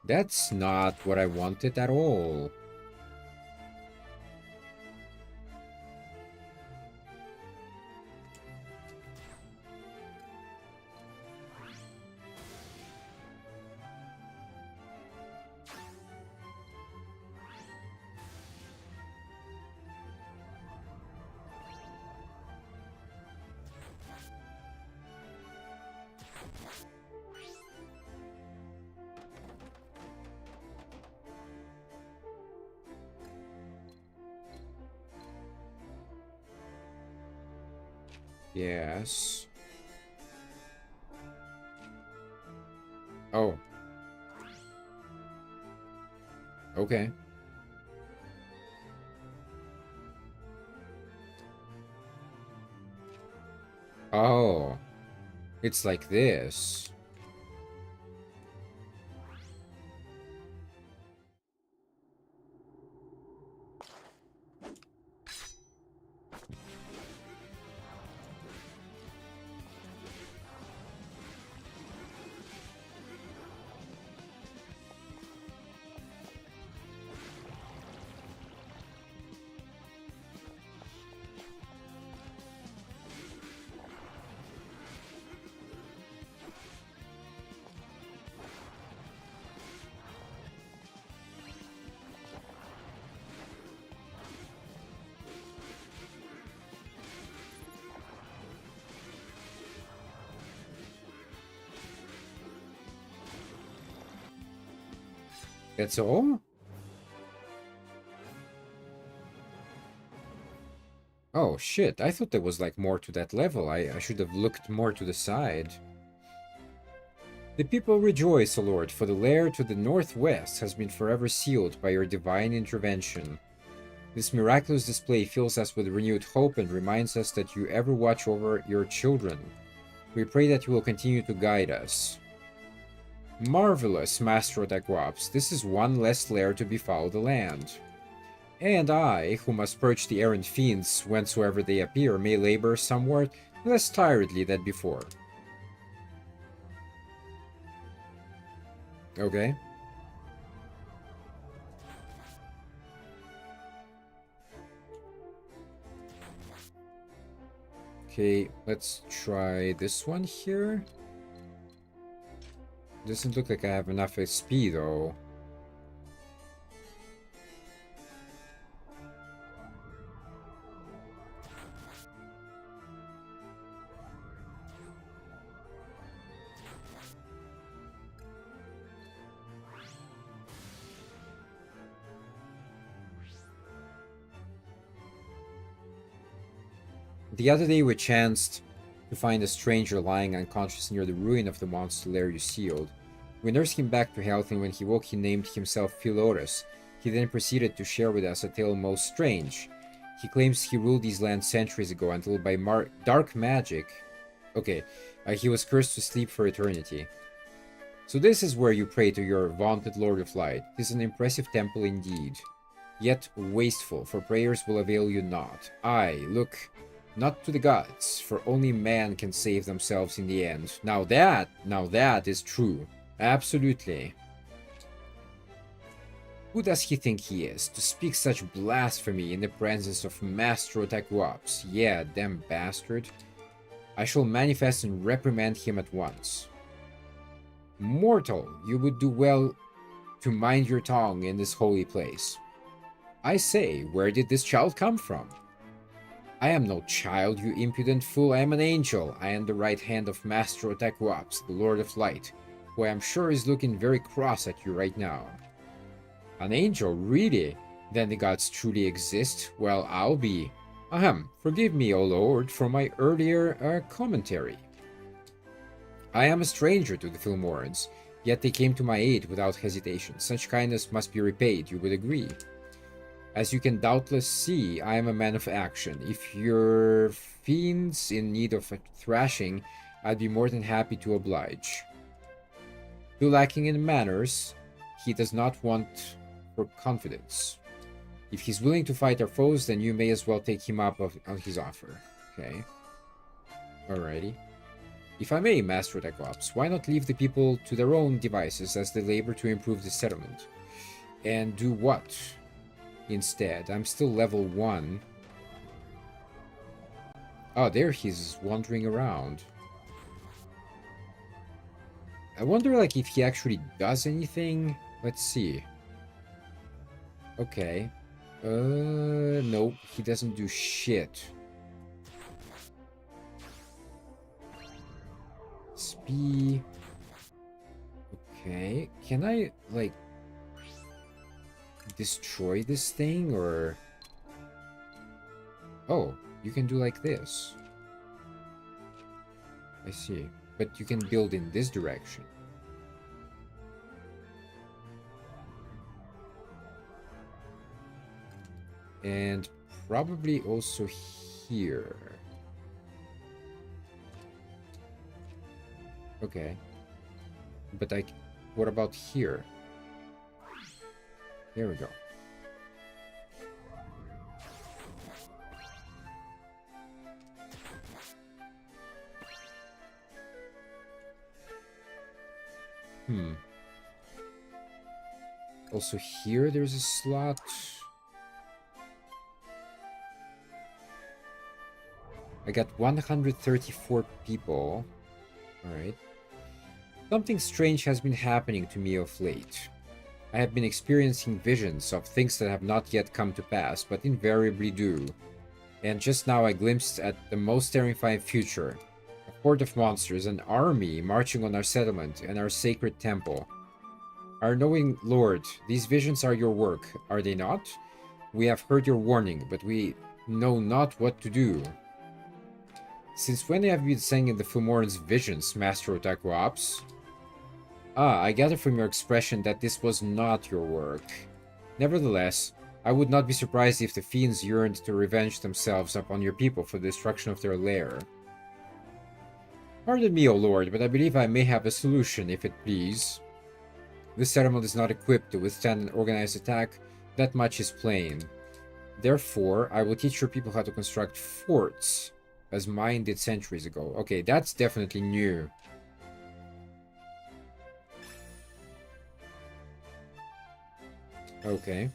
That's not what I wanted at all. Yes. Oh. Okay. Oh. It's like this. That's all? Oh, shit. I thought there was, like, more to that level. I should have looked more to the side. The people rejoice, O Lord, for the lair to the northwest has been forever sealed by your divine intervention. This miraculous display fills us with renewed hope and reminds us that you ever watch over your children. We pray that you will continue to guide us. Marvelous, Master Otaguaps. This is one less lair to befoul the land. And I, who must purge the errant fiends whensoever they appear, may labor somewhat less tiredly than before. Okay. Okay, let's try this one here. Doesn't look like I have enough XP though. The other day we chanced to find a stranger lying unconscious near the ruin of the monster lair you sealed. We nursed him back to health, and when he woke he named himself Philorus. He then proceeded to share with us a tale most strange. He claims he ruled these lands centuries ago until by dark magic... Okay, he was cursed to sleep for eternity. So this is where you pray to your vaunted Lord of Light. It is an impressive temple indeed. Yet wasteful, for prayers will avail you not. Aye, look... Not to the gods, for only man can save themselves in the end. Now that is true. Absolutely. Who does he think he is, to speak such blasphemy in the presence of Master Otakuops? Yeah, damn bastard. I shall manifest and reprimand him at once. Mortal, you would do well to mind your tongue in this holy place. I say, where did this child come from? I am no child, you impudent fool. I am an angel. I am the right hand of Master Otakuops, the Lord of Light, who I am sure is looking very cross at you right now. An angel, really? Then the gods truly exist? Well, I'll be... Ahem, forgive me, O Lord, for my earlier commentary. I am a stranger to the Fillmorans, yet they came to my aid without hesitation. Such kindness must be repaid, you would agree. As you can doubtless see, I am a man of action. If you're fiends in need of a thrashing, I'd be more than happy to oblige. Though lacking in manners, he does not want for confidence. If he's willing to fight our foes, then you may as well take him up on his offer. Okay. Alrighty. If I may, Master Cyclops, why not leave the people to their own devices as they labor to improve the settlement? And do what instead? I'm still level 1. Oh, there he's wandering around. I wonder, like, if he actually does anything. Let's see. Okay. Nope, he doesn't do shit. Spee. Okay. Can I, like, destroy this thing, or... Oh, you can do like this. I see. But you can build in this direction. And probably also here. Okay. But what about here? There we go. Also here there's a slot. I got 134 people. Alright. Something strange has been happening to me of late. I have been experiencing visions of things that have not yet come to pass, but invariably do. And just now I glimpsed at the most terrifying future. A horde of monsters, an army marching on our settlement and our sacred temple. Our knowing Lord, these visions are your work, are they not? We have heard your warning, but we know not what to do. Since when have you been saying in the Fillmoran's visions, Master Otaku Ops? Ah, I gather from your expression that this was not your work. Nevertheless, I would not be surprised if the fiends yearned to revenge themselves upon your people for the destruction of their lair. Pardon me, O Lord, but I believe I may have a solution, if it please. This settlement is not equipped to withstand an organized attack, that much is plain. Therefore, I will teach your people how to construct forts, as mine did centuries ago. Okay, that's definitely new. Okay.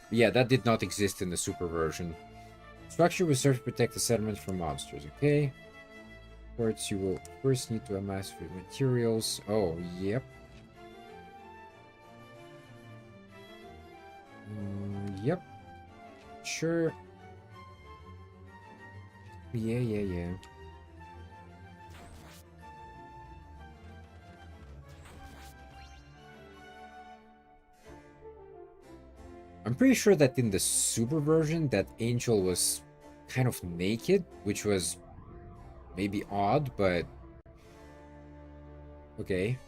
Yeah, that did not exist in the super version. Structure will serve to protect the settlement from monsters, okay? Forts, you will first need to amass for materials. Oh, yep. Yep. Sure. Yeah. I'm pretty sure that in the super version, that Angel was kind of naked, which was maybe odd, but okay.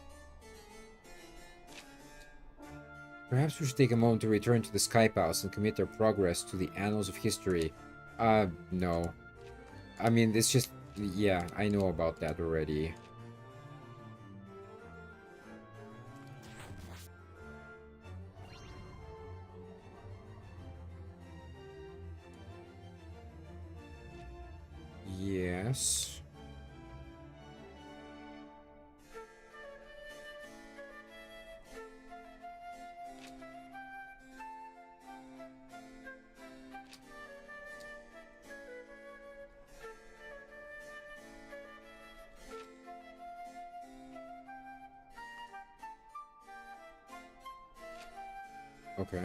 Perhaps we should take a moment to return to the Sky Palace and commit our progress to the annals of history. No. I mean, it's just... Yeah, I know about that already. Yes. Okay.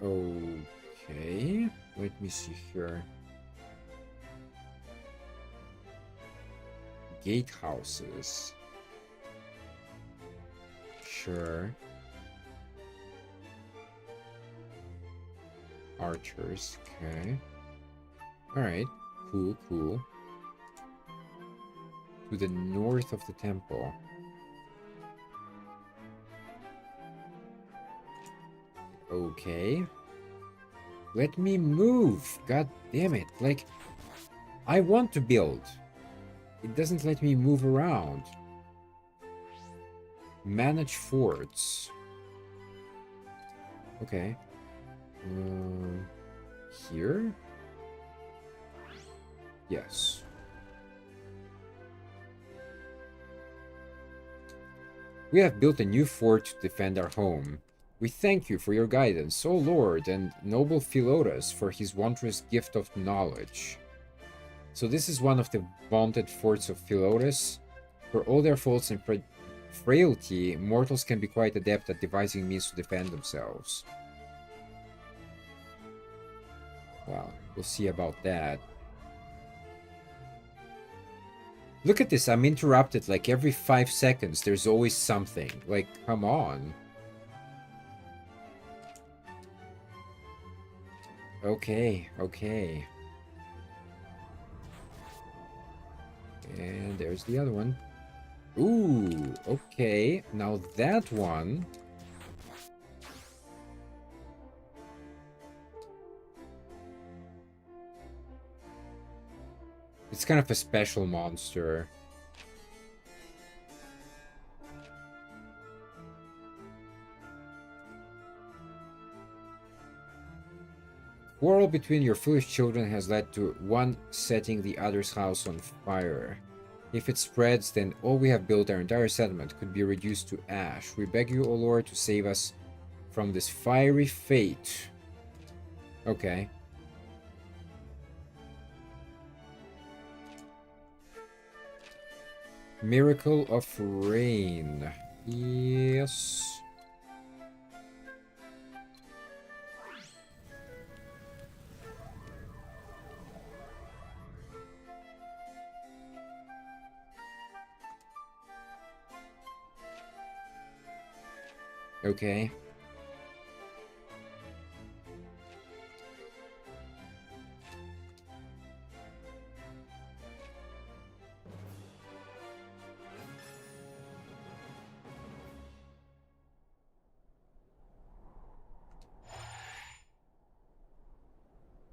Okay. Let me see here. Gatehouses. Sure. Archers. Okay. Alright. Cool, cool. To the north of the temple. Okay. Let me move. God damn it. Like, I want to build. It doesn't let me move around. Manage forts. Okay. Here? Yes. We have built a new fort to defend our home. We thank you for your guidance, O Lord, and noble Philotas for his wondrous gift of knowledge. So this is one of the vaunted forts of Philotas. For all their faults and frailty, mortals can be quite adept at devising means to defend themselves. Well, we'll see about that. Look at this, I'm interrupted like every 5 seconds. There's always something. Like, come on. Okay, okay. And there's the other one. Ooh, okay. Now that one... It's kind of a special monster. Quarrel between your foolish children has led to one setting the other's house on fire. If it spreads, then all we have built, our entire settlement, could be reduced to ash. We beg you, O Lord, to save us from this fiery fate. Okay. Miracle of rain. Yes. Okay.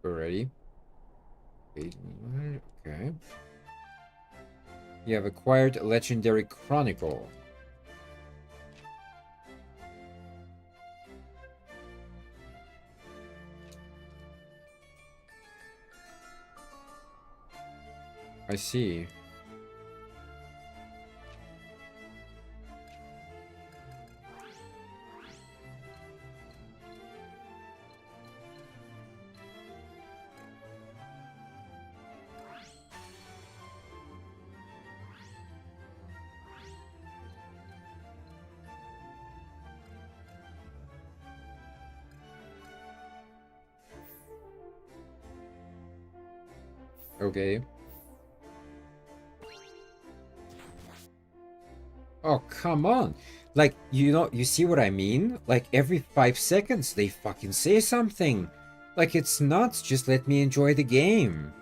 Already. Okay. You have acquired a legendary chronicle. I see. Okay. Oh, come on. Like, you know, you see what I mean? Like, every 5 seconds, they fucking say something. Like, it's nuts. Just let me enjoy the game.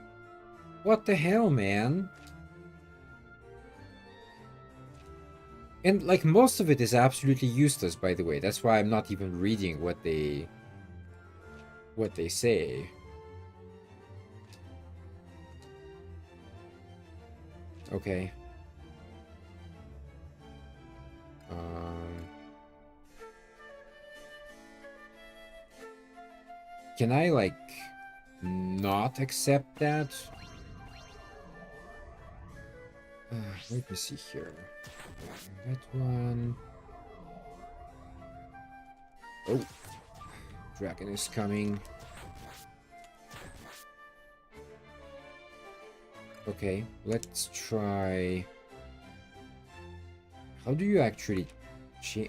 What the hell, man? And, like, most of it is absolutely useless, by the way. That's why I'm not even reading what they say. Okay. Can I, like, not accept that? Let me see here. That one. Oh. Dragon is coming. Okay, let's try... How do you actually...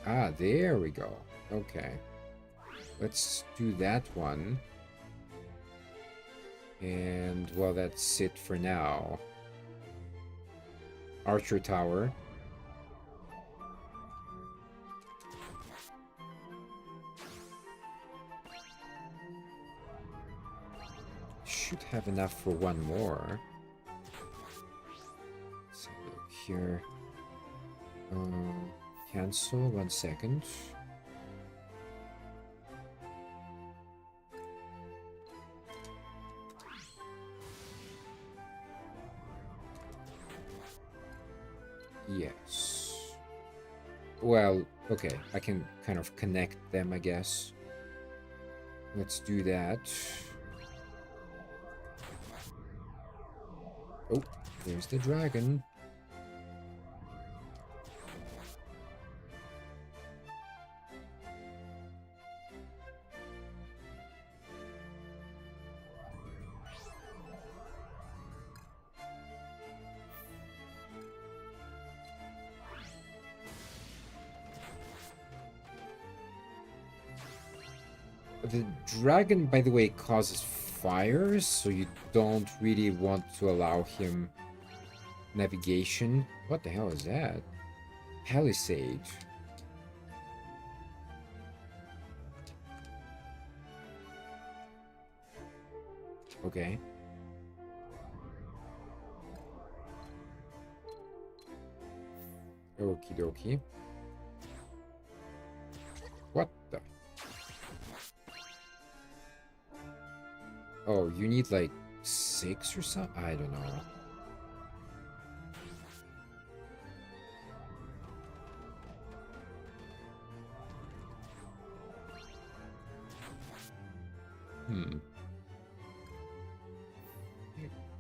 Ah, there we go. Okay. Let's do that one. And, well, that's it for now. Archer Tower. Should have enough for one more. Let's have a look here. Cancel, 1 second. Yes. Well, okay, I can kind of connect them, I guess. Let's do that. Oh, there's the dragon. The dragon, by the way, causes fires, so you don't really want to allow him navigation. What the hell is that? Palisade. Okay. Okie dokie. What the? Oh, you need like 6 or something? I don't know.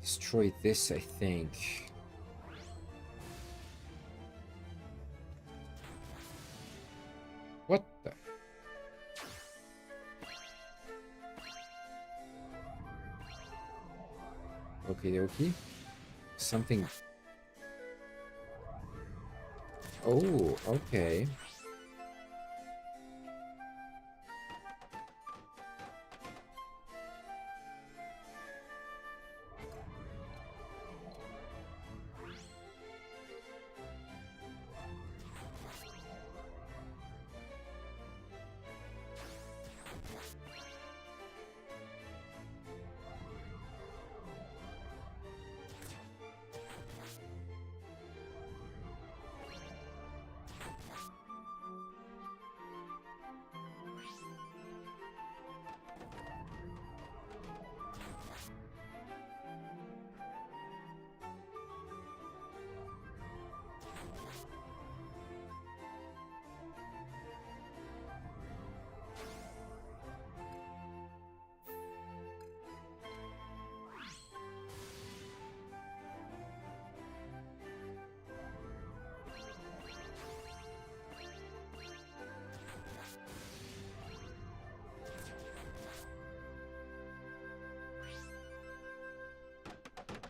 Destroy this, I think. What the? Okay, okay. Something. Oh, okay.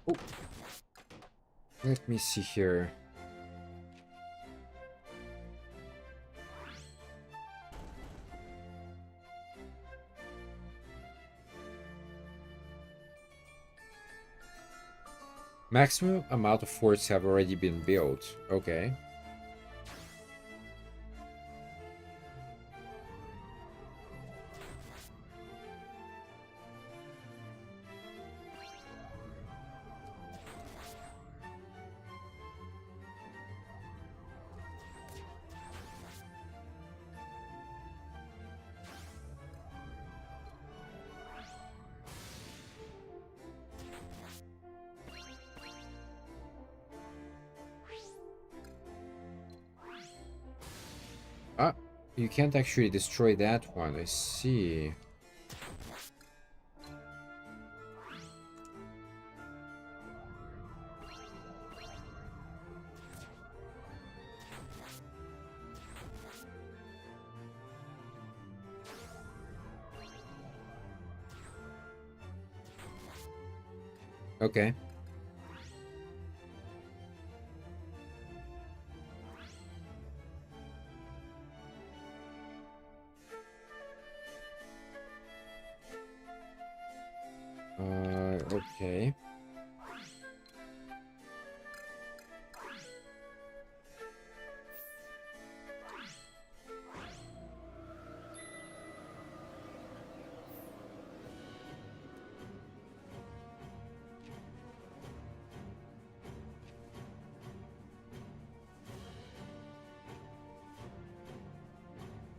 Oh. Let me see here. Maximum amount of forts have already been built. Okay. Ah, you can't actually destroy that one. I see. Okay. Okay.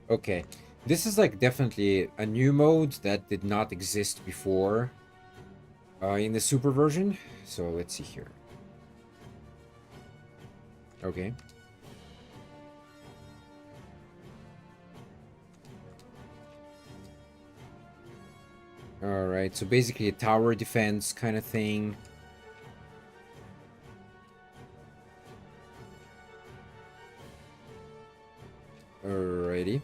Okay. This is like definitely a new mode that did not exist before in the super version. So let's see here. Okay. All right. So basically a tower defense kind of thing. Alrighty.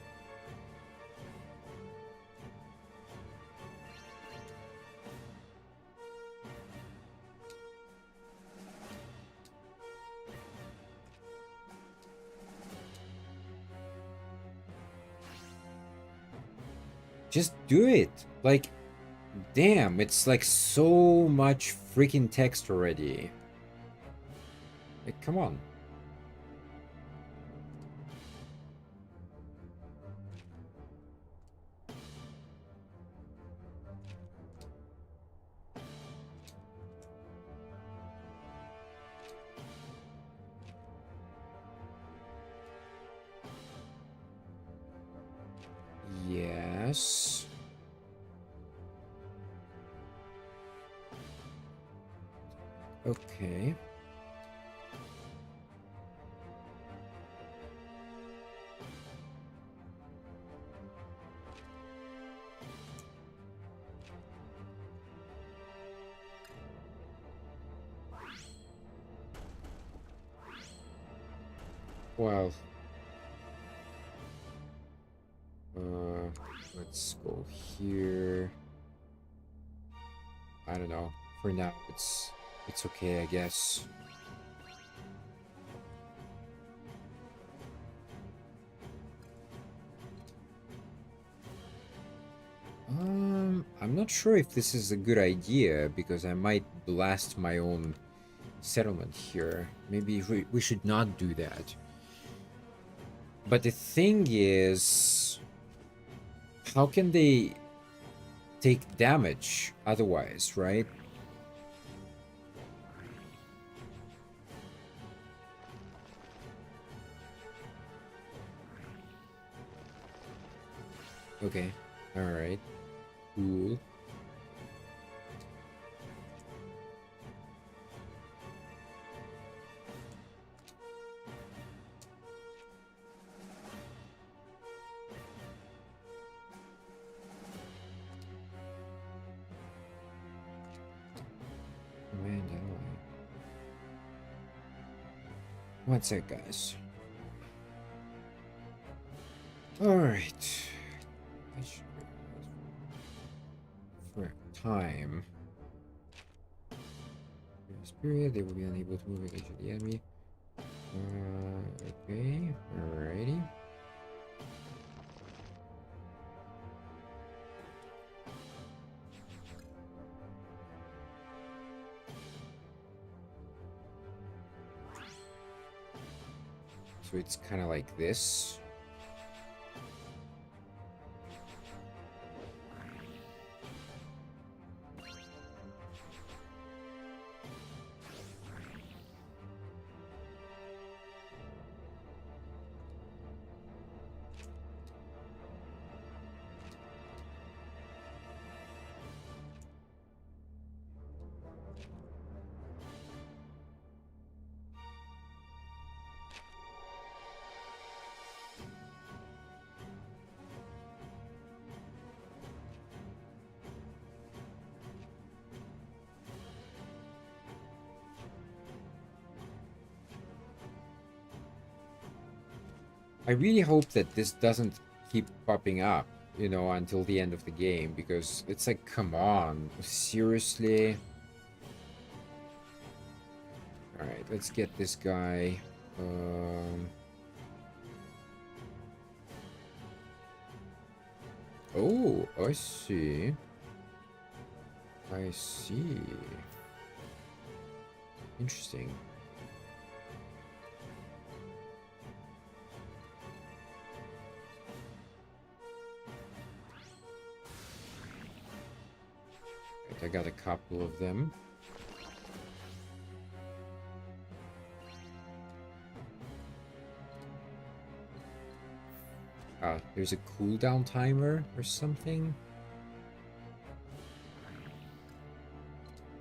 Just do it. Like, damn, it's like so much freaking text already. Like, come on. Yes. Okay. Well, let's go here. I don't know. For now, it's okay, I guess. I'm not sure if this is a good idea because I might blast my own settlement here. Maybe we should not do that. But the thing is, how can they take damage otherwise, right? Okay. All right. Cool. Command ally. One sec, guys. All right. I should for time. In this period, they will be unable to move against the enemy. Okay. Alrighty. So it's kind of like this. I really hope that this doesn't keep popping up, you know, until the end of the game, because it's like, come on, seriously? Alright, let's get this guy. Oh, I see. I see. Interesting. Right, I got a couple of them. there's a cooldown timer or something.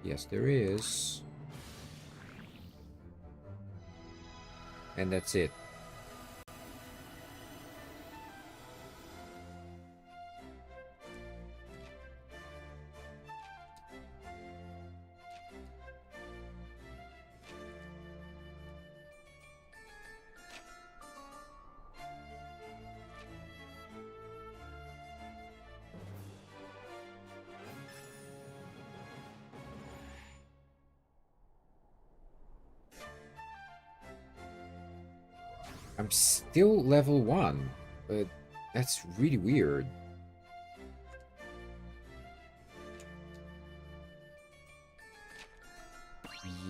Yes, there is. And that's it. I'm still level 1, but that's really weird.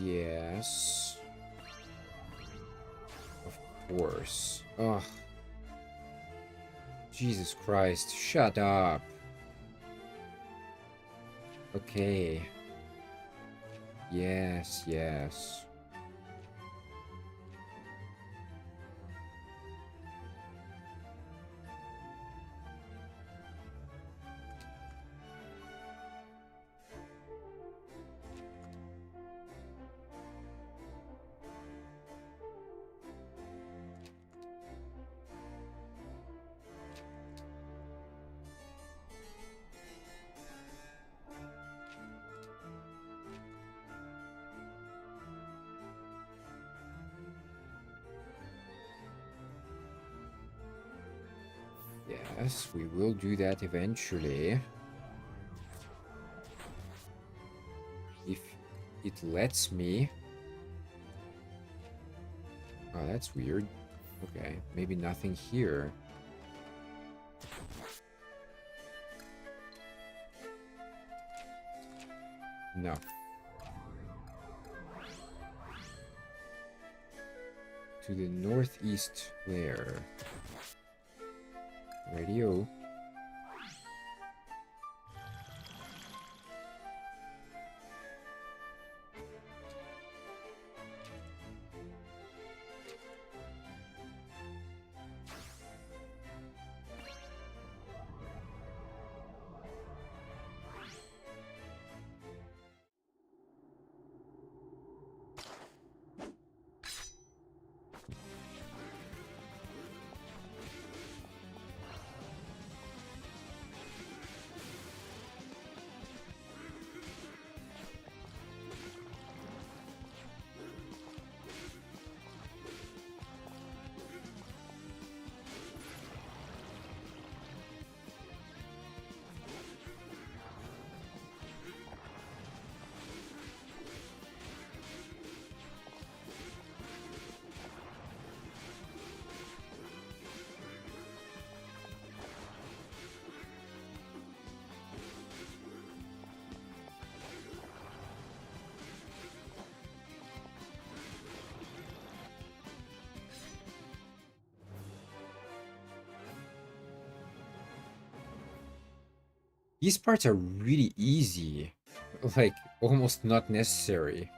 Yes. Of course. Ugh. Jesus Christ, shut up. Okay. Yes, yes. Yes, we will do that eventually. If it lets me. Oh, that's weird. Okay, maybe nothing here. No. To the northeast where? Radio. These parts are really easy. Like, almost not necessary.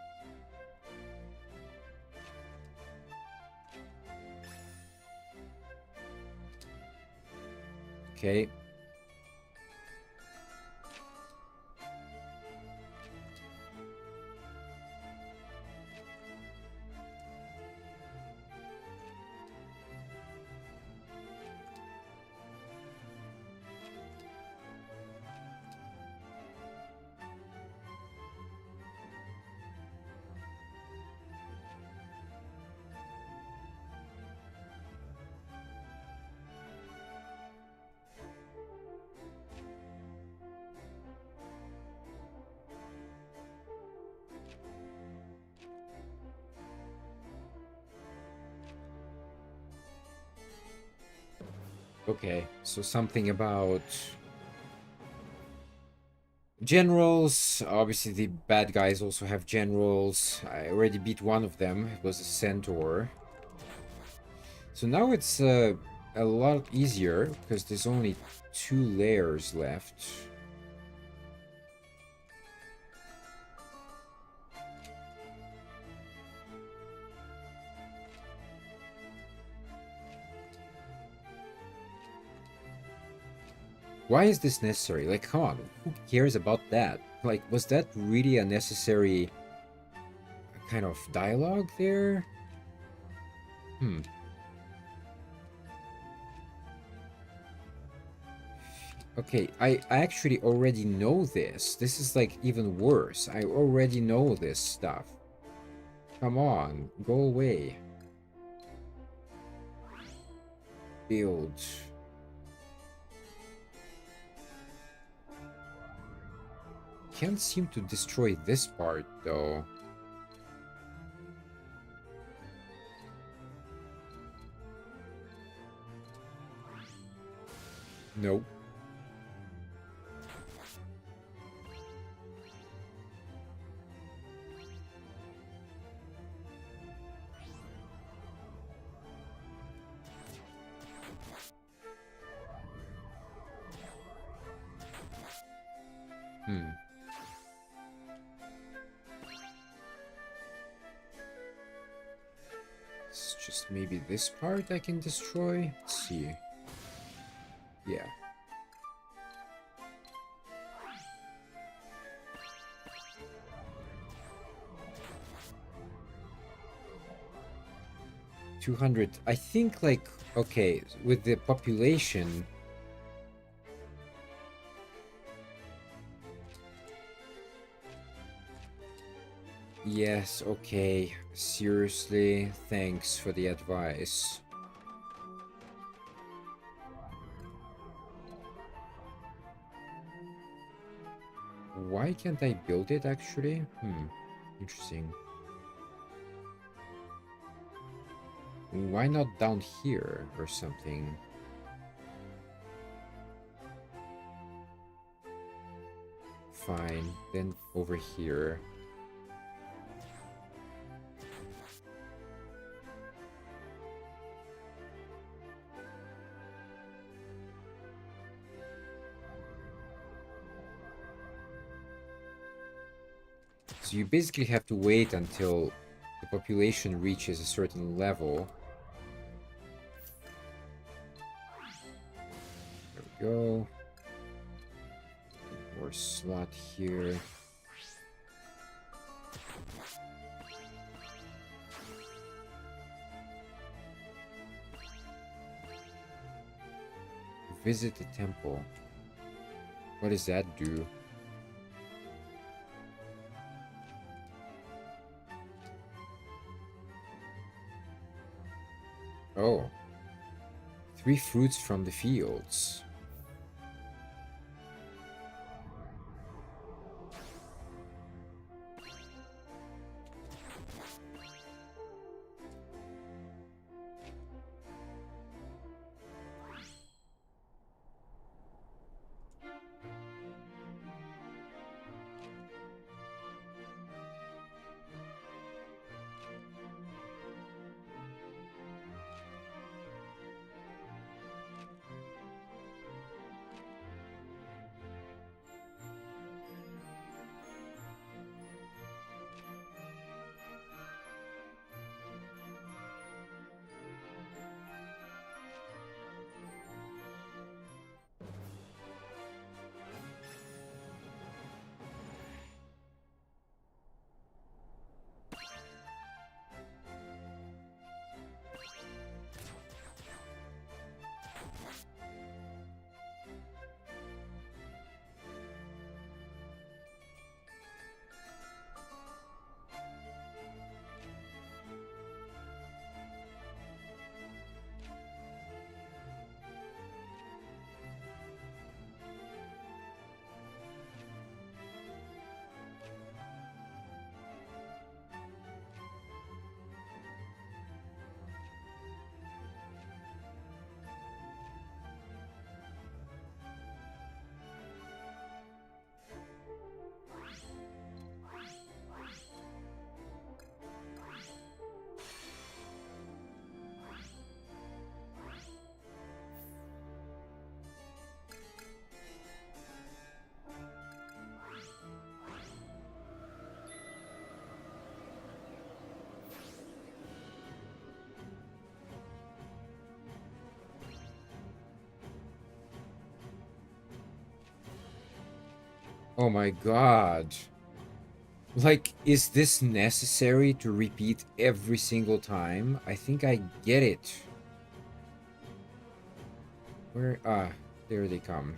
Okay. Okay, so something about generals. Obviously, the bad guys also have generals. I already beat one of them. It was a centaur. So now it's a lot easier because there's only 2 layers left. Why is this necessary? Like, come on, who cares about that? Like, was that really a necessary kind of dialogue there? Okay, I actually already know this. This is like even worse. I already know this stuff. Come on, go away. Build. Can't seem to destroy this part though. Nope. It's just maybe this part I can destroy. Let's see. Yeah. $200. I think like, okay, with the population. Yes, okay. Seriously, thanks for the advice. Why can't I build it actually? Interesting. Why not down here or something? Fine, then over here. So you basically have to wait until the population reaches a certain level. There we go. More slot here. Visit the temple. What does that do? Oh. 3 fruits from the fields. Oh my god. Like, is this necessary to repeat every single time? I think I get it. Where? Ah, there they come.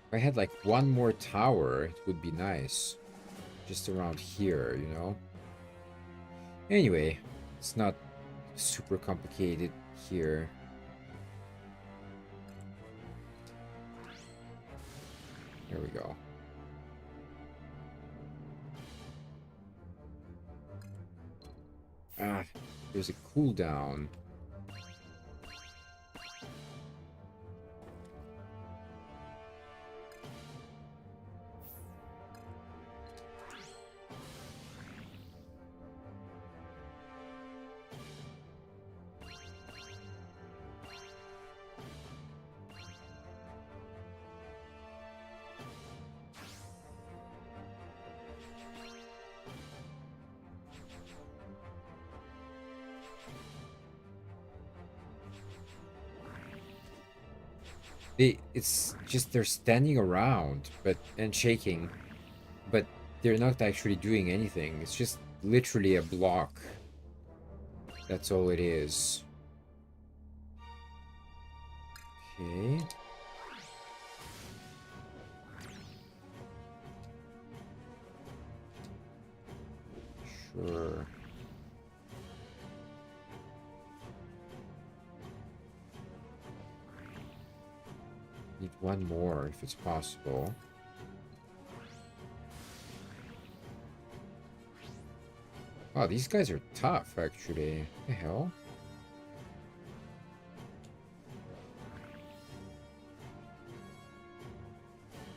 If I had like one more tower, it would be nice. Just around here, you know? Anyway, it's not super complicated here. There we go. Ah, there's a cooldown. It's just they're standing around and shaking, but they're not actually doing anything. It's just literally a block. That's all it is. Okay. Sure. Need one more if it's possible. Wow, these guys are tough, actually. What the hell?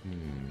Hmm.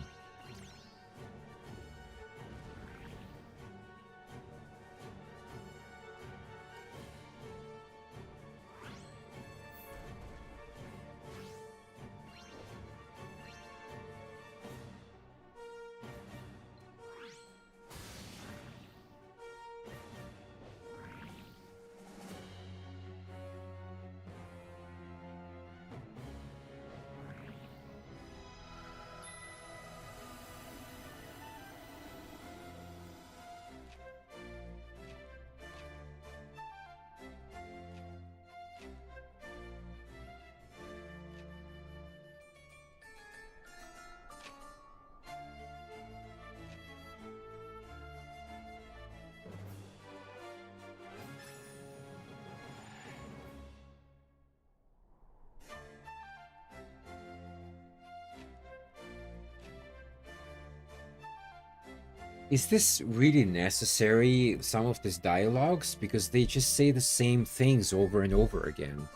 Is this really necessary, some of these dialogues? Because they just say the same things over and over again.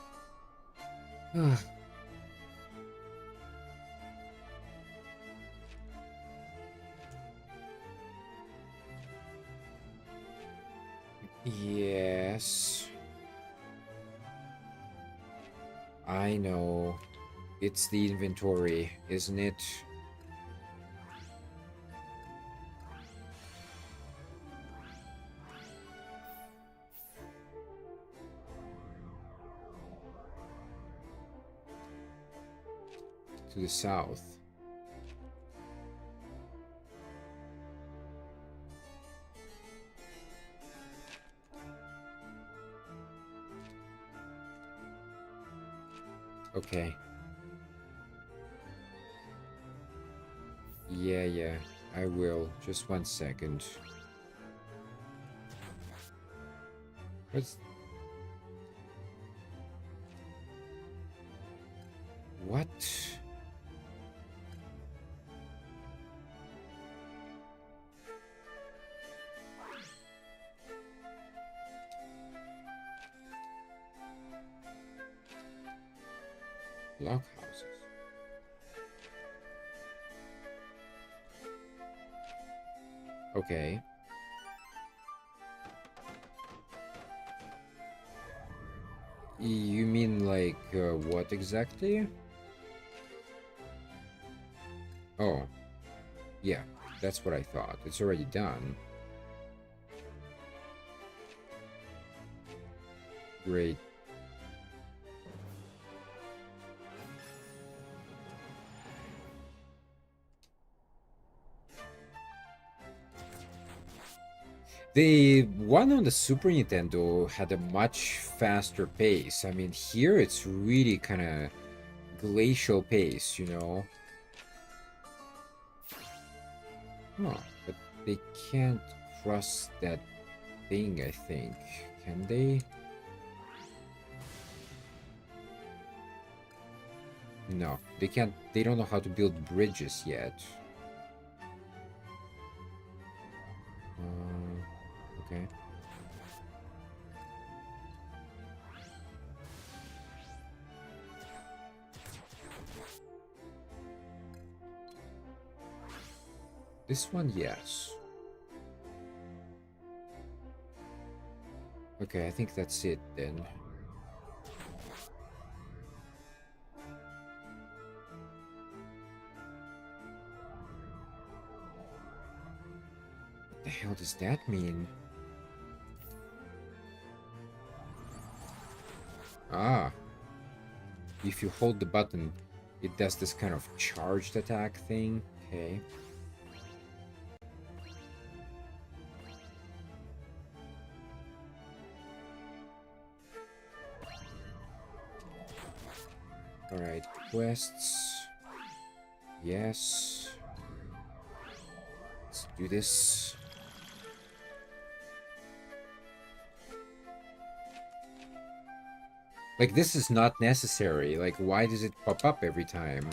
Yes. I know. It's the inventory, isn't it? To the south. Okay. Yeah, I will. Just 1 second. What's... What? Blockhouses. Okay. You mean like what exactly? Oh, yeah, that's what I thought. It's already done. Great. The one on the Super Nintendo had a much faster pace. I mean, here it's really kind of glacial pace, you know? Huh, but they can't cross that thing, I think. Can they? No, they can't. They don't know how to build bridges yet. Okay. This one, yes. Okay, I think that's it then. What the hell does that mean? Ah, if you hold the button, it does this kind of charged attack thing. Okay. Alright, quests. Yes. Let's do this. Like, this is not necessary. Like, why does it pop up every time?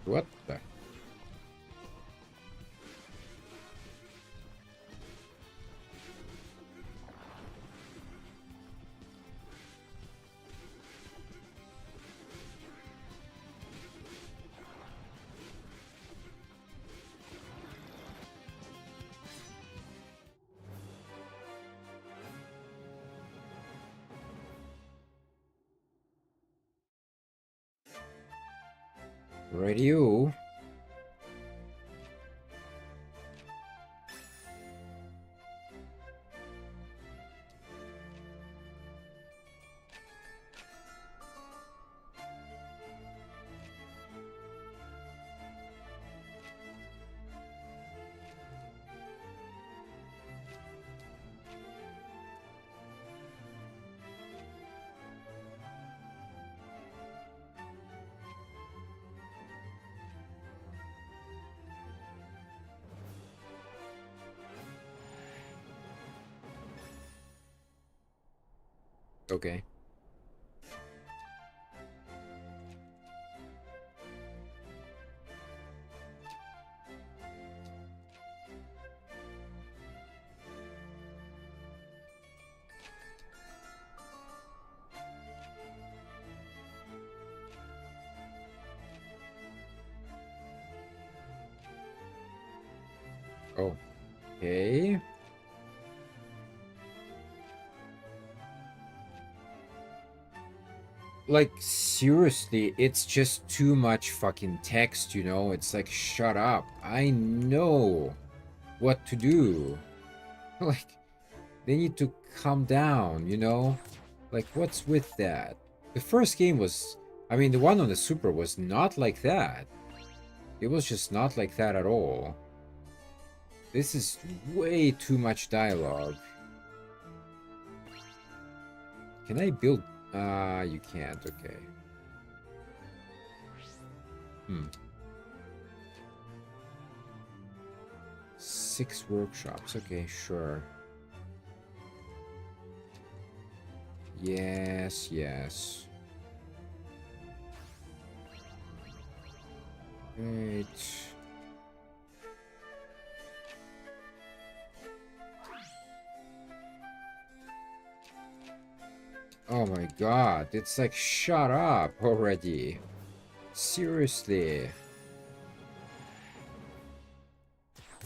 What the? Radio. Okay. Okay. Like, seriously, it's just too much fucking text, you know? It's like, shut up. I know what to do. Like, they need to calm down, you know? Like, what's with that? The first game was, I mean, the one on the Super was not like that. It was just not like that at all. This is way too much dialogue. Can I build? You can't, okay. Hmm. 6 workshops. Okay, sure. Yes, yes. Right. Oh my god, it's like, shut up already. Seriously.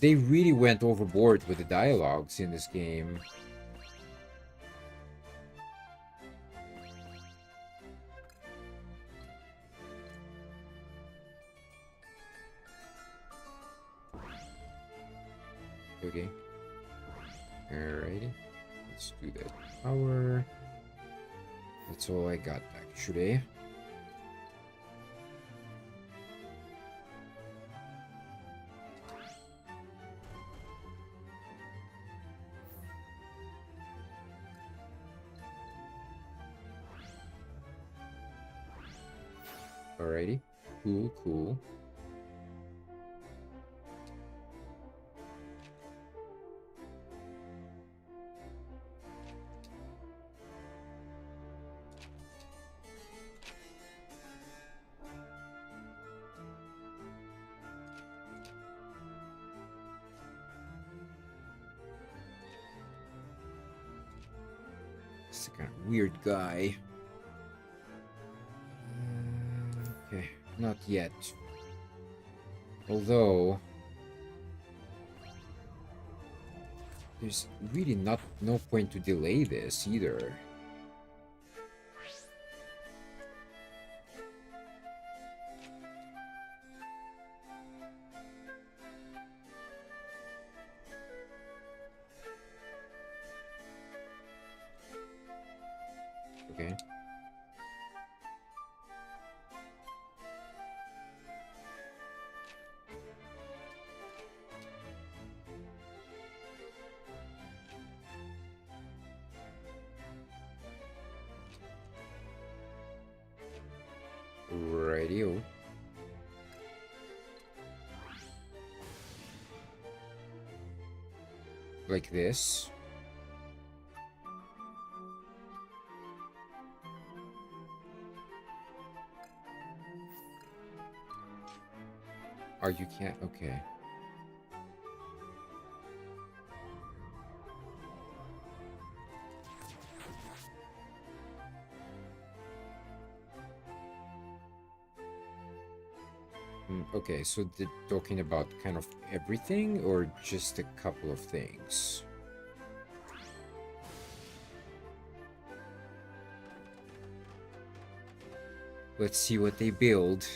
They really went overboard with the dialogues in this game. Okay. Alrighty. Let's do that. Power. That's all I got, actually. Alrighty. Cool, cool. It's a kind of weird guy. Okay, not yet. Although there's really no point to delay this either. Okay. Radio. Like this. Or you can't. Okay. Okay, so they're talking about kind of everything or just a couple of things? Let's see what they build.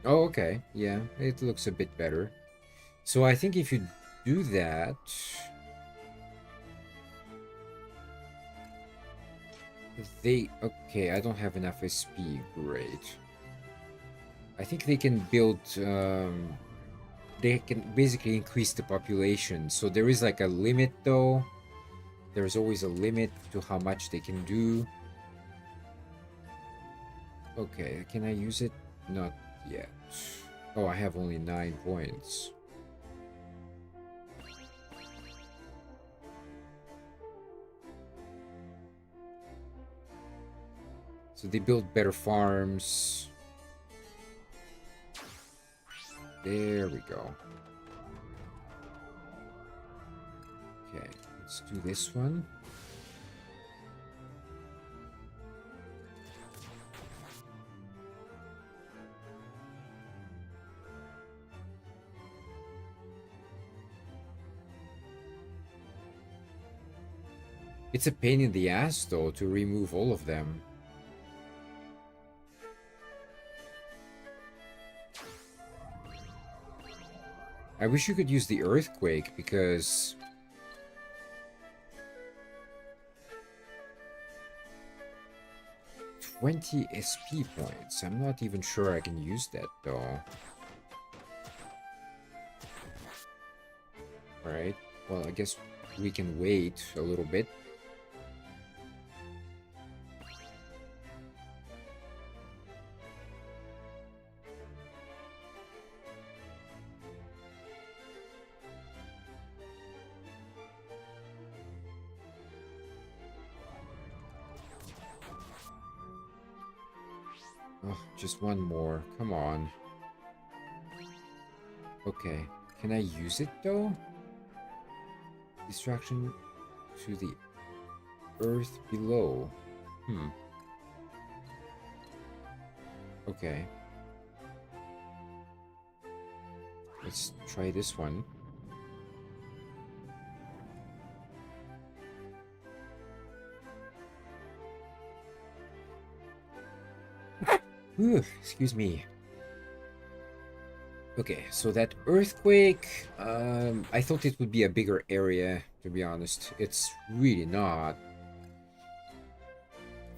Oh, okay. Yeah, it looks a bit better. So I think if you do that... They... Okay, I don't have enough SP. Great. I think they can build... they can basically increase the population. So there is like a limit though. There's always a limit to how much they can do. Okay, can I use it? Not yet. Oh, I have only 9 points. So they build better farms. There we go. Okay, let's do this one. It's a pain in the ass, though, to remove all of them. I wish you could use the earthquake, because... 20 SP points. I'm not even sure I can use that, though. Alright. Well, I guess we can wait a little bit. Oh, just one more. Come on. Okay. Can I use it though? Distraction to the earth below. Okay. Let's try this one. Ooh, excuse me. Okay, so that earthquake, I thought it would be a bigger area, to be honest. It's really not.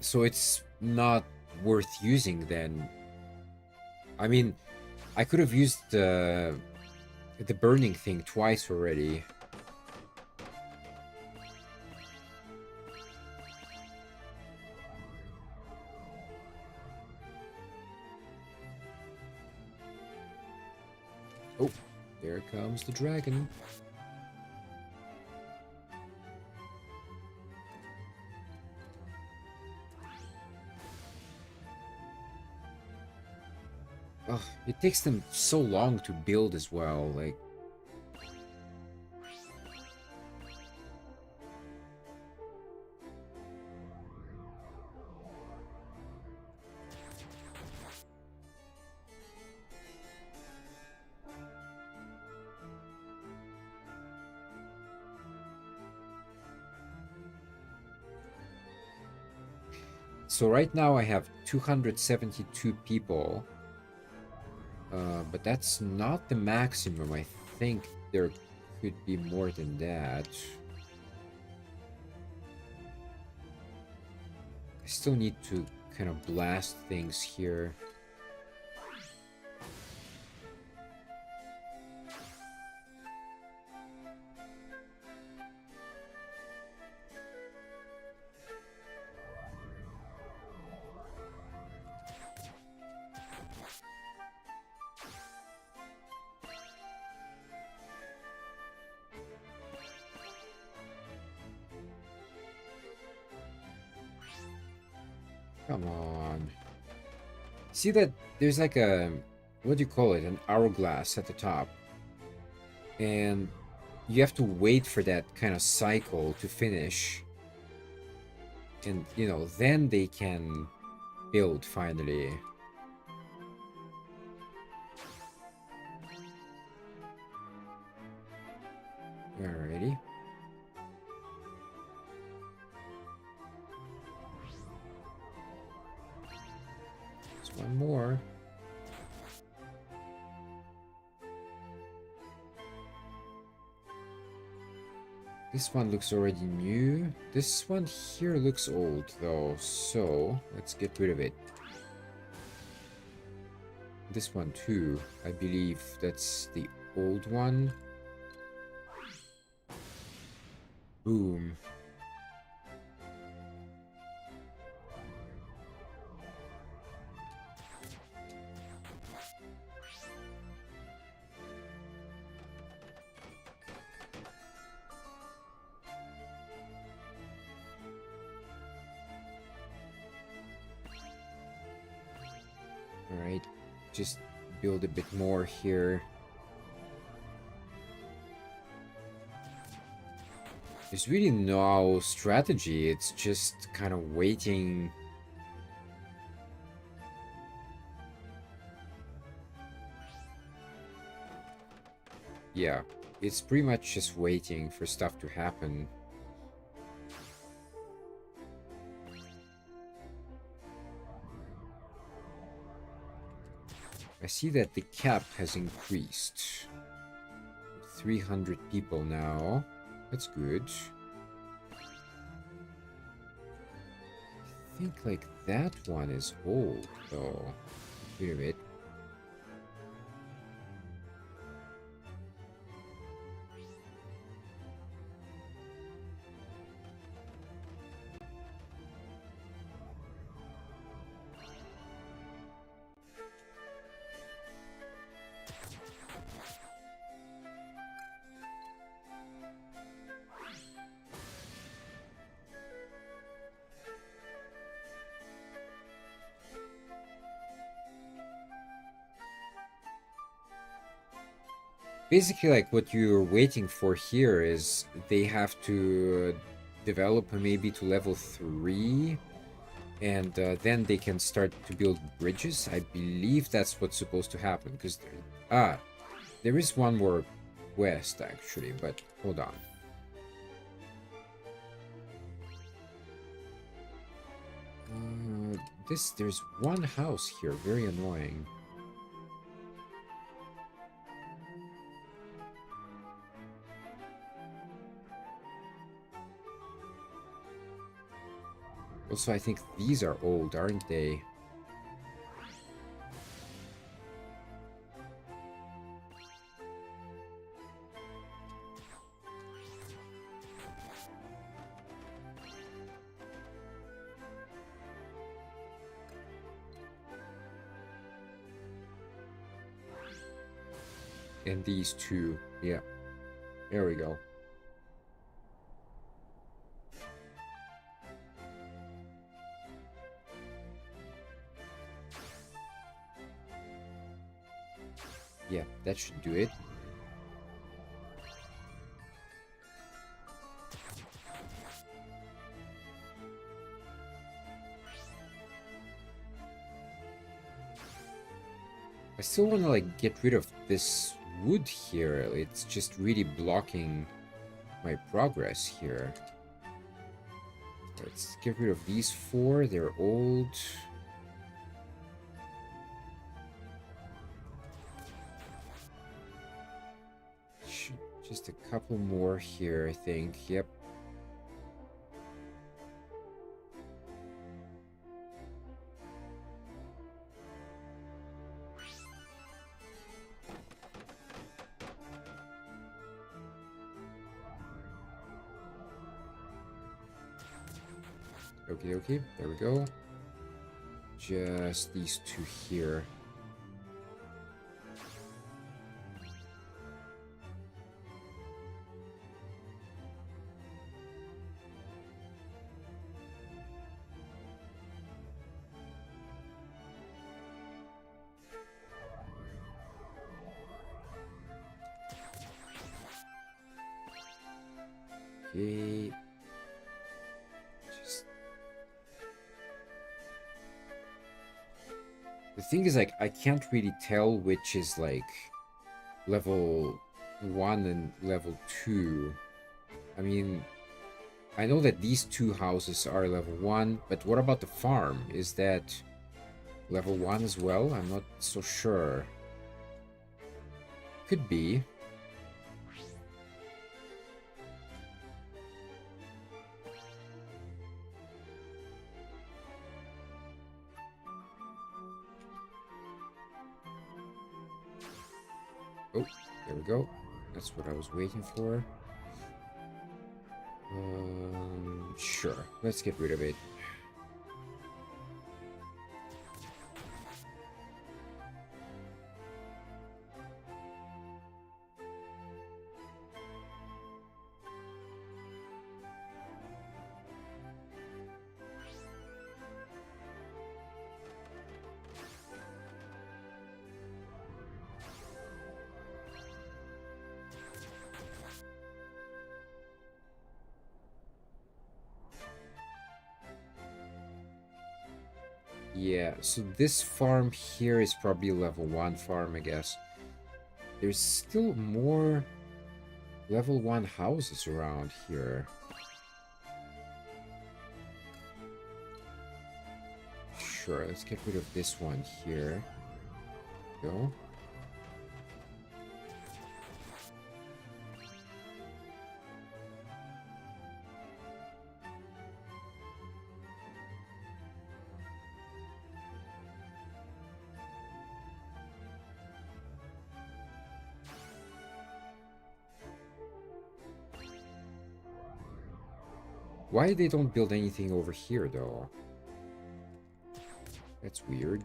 So it's not worth using then. I mean, I could have used the burning thing twice already. Oh, there comes the dragon. Oh, it takes them so long to build as well, like... So right now I have 272 people. But that's not the maximum. I think there could be more than that. I still need to kind of blast things here. Come on. See that there's like a, what do you call it? An hourglass at the top. And you have to wait for that kind of cycle to finish. And, you know, then they can build finally. Alrighty. Just one more. This one looks already new. This one here looks old though, so let's get rid of it. This one too, I believe that's the old one. Boom. Alright, just build a bit more here. There's really no strategy, it's just kind of waiting. Yeah, it's pretty much just waiting for stuff to happen. I see that the cap has increased. 300 people now. That's good. I think like that one is old though. Wait a bit. basically, like, what you're waiting for here is they have to develop maybe to level 3, and then they can start to build bridges. I believe that's what's supposed to happen, because there is one more quest actually, but hold on. There's one house here, very annoying. Also, I think these are old, aren't they? And these two, yeah. There we go. Yeah, that should do it. I still want to like get rid of this wood here. It's just really blocking my progress here. Let's get rid of these 4. They're old. Just a couple more here, I think. Yep. Okay, there we go. Just these 2 here. Okay. The thing is, like, I can't really tell which is, like, level 1 and level 2. I mean, I know that these 2 houses are level 1, but what about the farm? Is that level 1 as well? I'm not so sure. Could be. Oh, there we go. That's what I was waiting for. Sure. Let's get rid of it. Yeah, so this farm here is probably level 1 farm, I guess. There's still more level 1 houses around here. Sure, let's get rid of this one here. Go. Why they don't build anything over here, though? That's weird.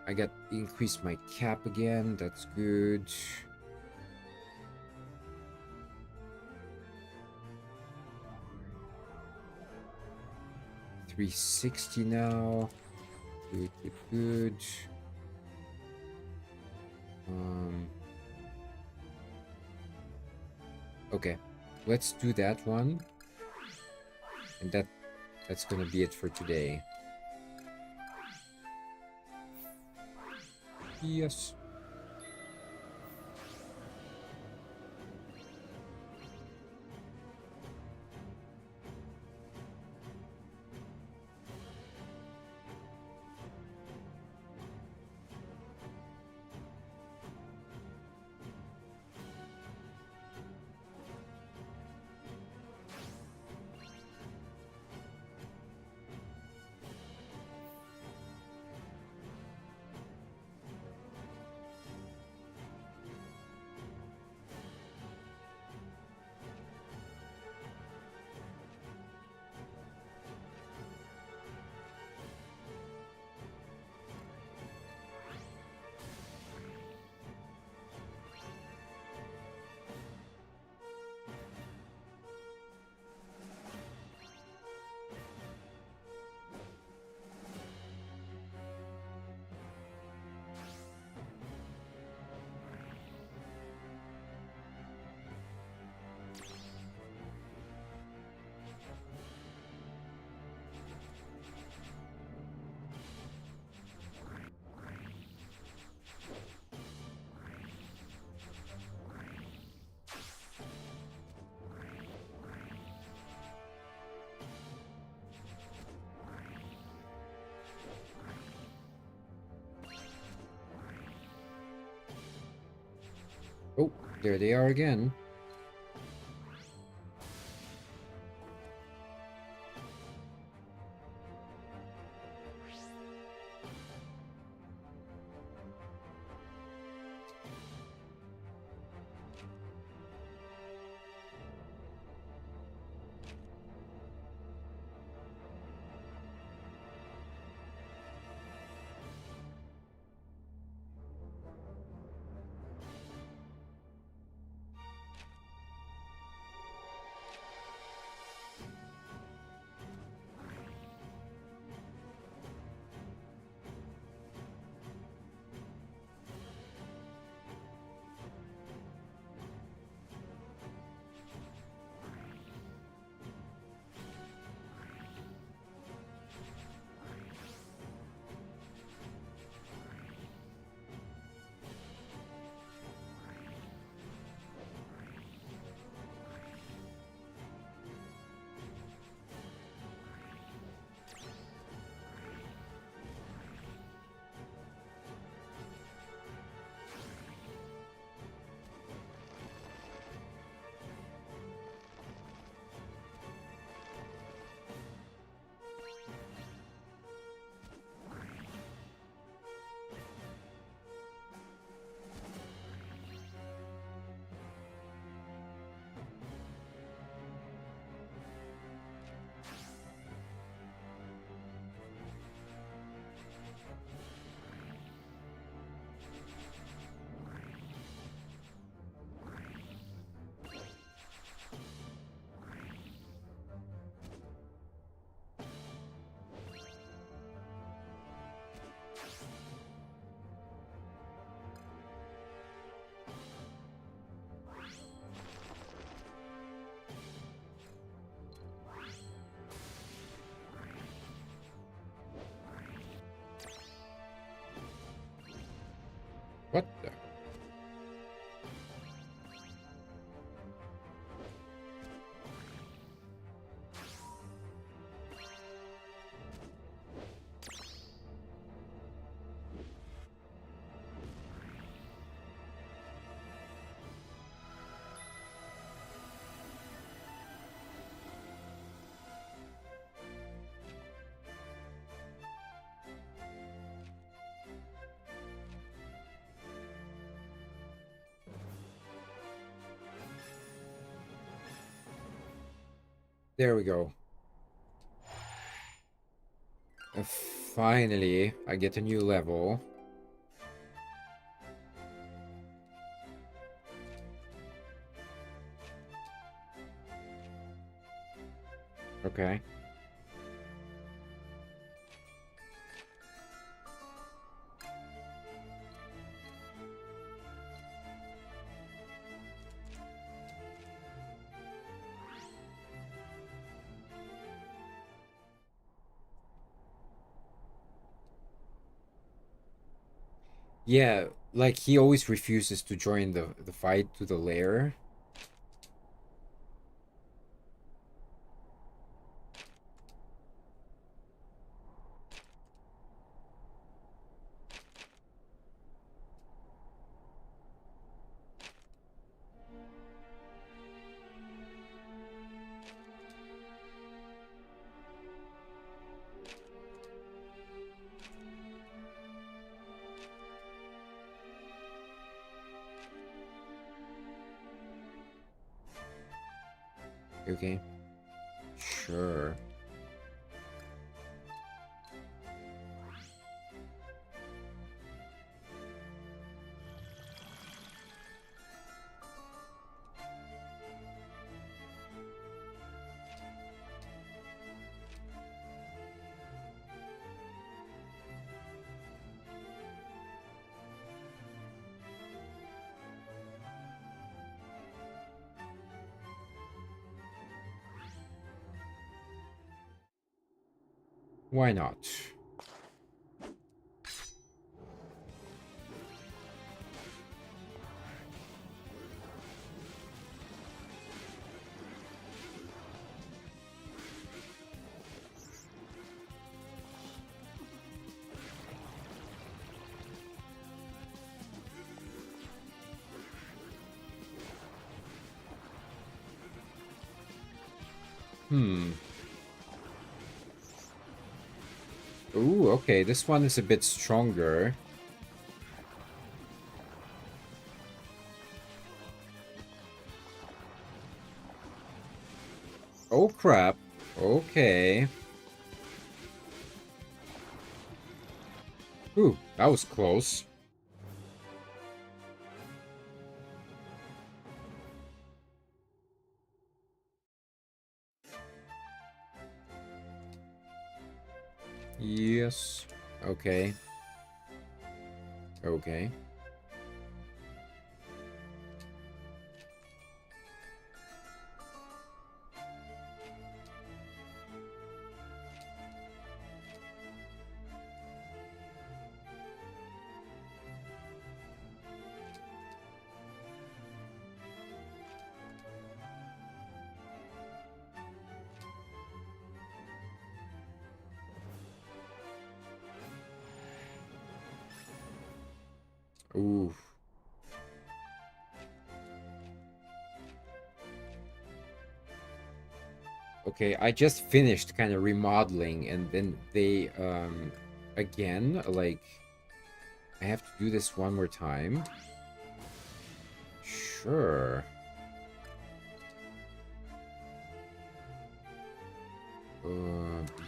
I got increased my cap again. That's good. 360 now. Good, good, good. Okay, let's do that one. And that's gonna be it for today. Yes. Oh, there they are again. What the? There we go. Finally, I get a new level. Okay. Yeah, like he always refuses to join the fight to the lair. Okay. Sure. Why not? Hmm. Ooh, okay. This one is a bit stronger. Oh, crap. Okay. Ooh, that was close. Yes. Okay. Okay. Ooh. Okay, I just finished kind of remodeling and then they again, like I have to do this one more time. Sure.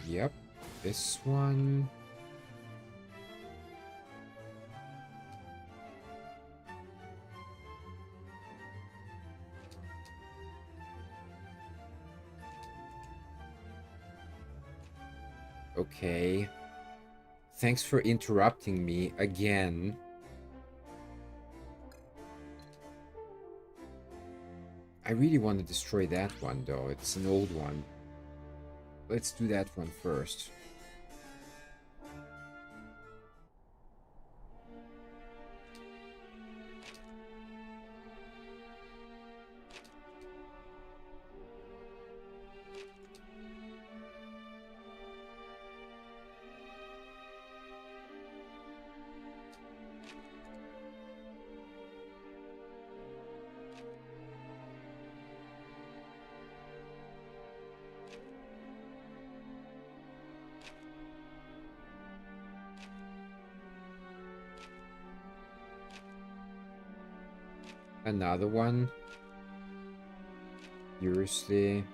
Yep. This one. Okay. Thanks for interrupting me again. I really want to destroy that one though. It's an old one. Let's do that one first. Another one? Seriously?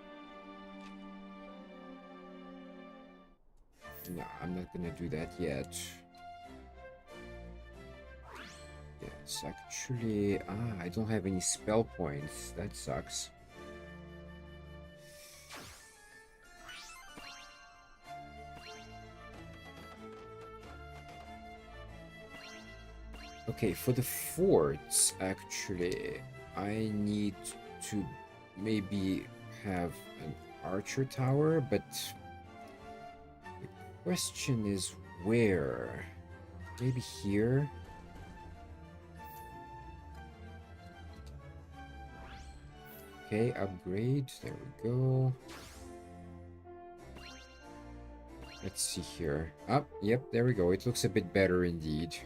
No, I'm not gonna do that yet. Yes, actually, I don't have any spell points. That sucks. Okay, for the forts, actually, I need to maybe have an archer tower, but the question is where? Maybe here? Okay, upgrade. There we go. Let's see here. Yep, there we go. It looks a bit better indeed.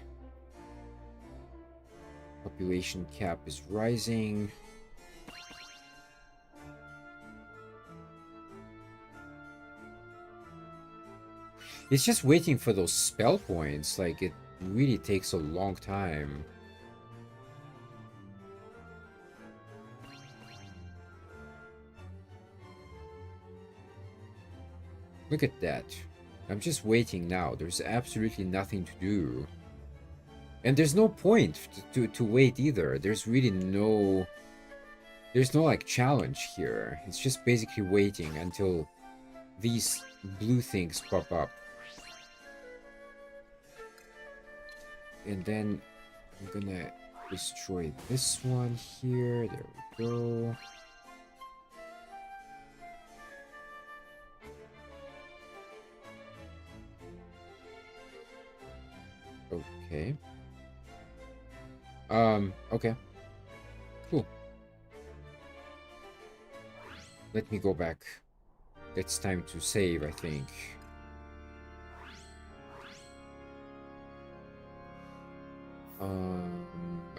Population cap is rising. It's just waiting for those spell points. Like, it really takes a long time. Look at that. I'm just waiting now. There's absolutely nothing to do. And there's no point to wait either. There's really no... There's no, like, challenge here. It's just basically waiting until these blue things pop up. And then I'm gonna destroy this one here. There we go. Okay. Okay. Cool. Let me go back. It's time to save, I think.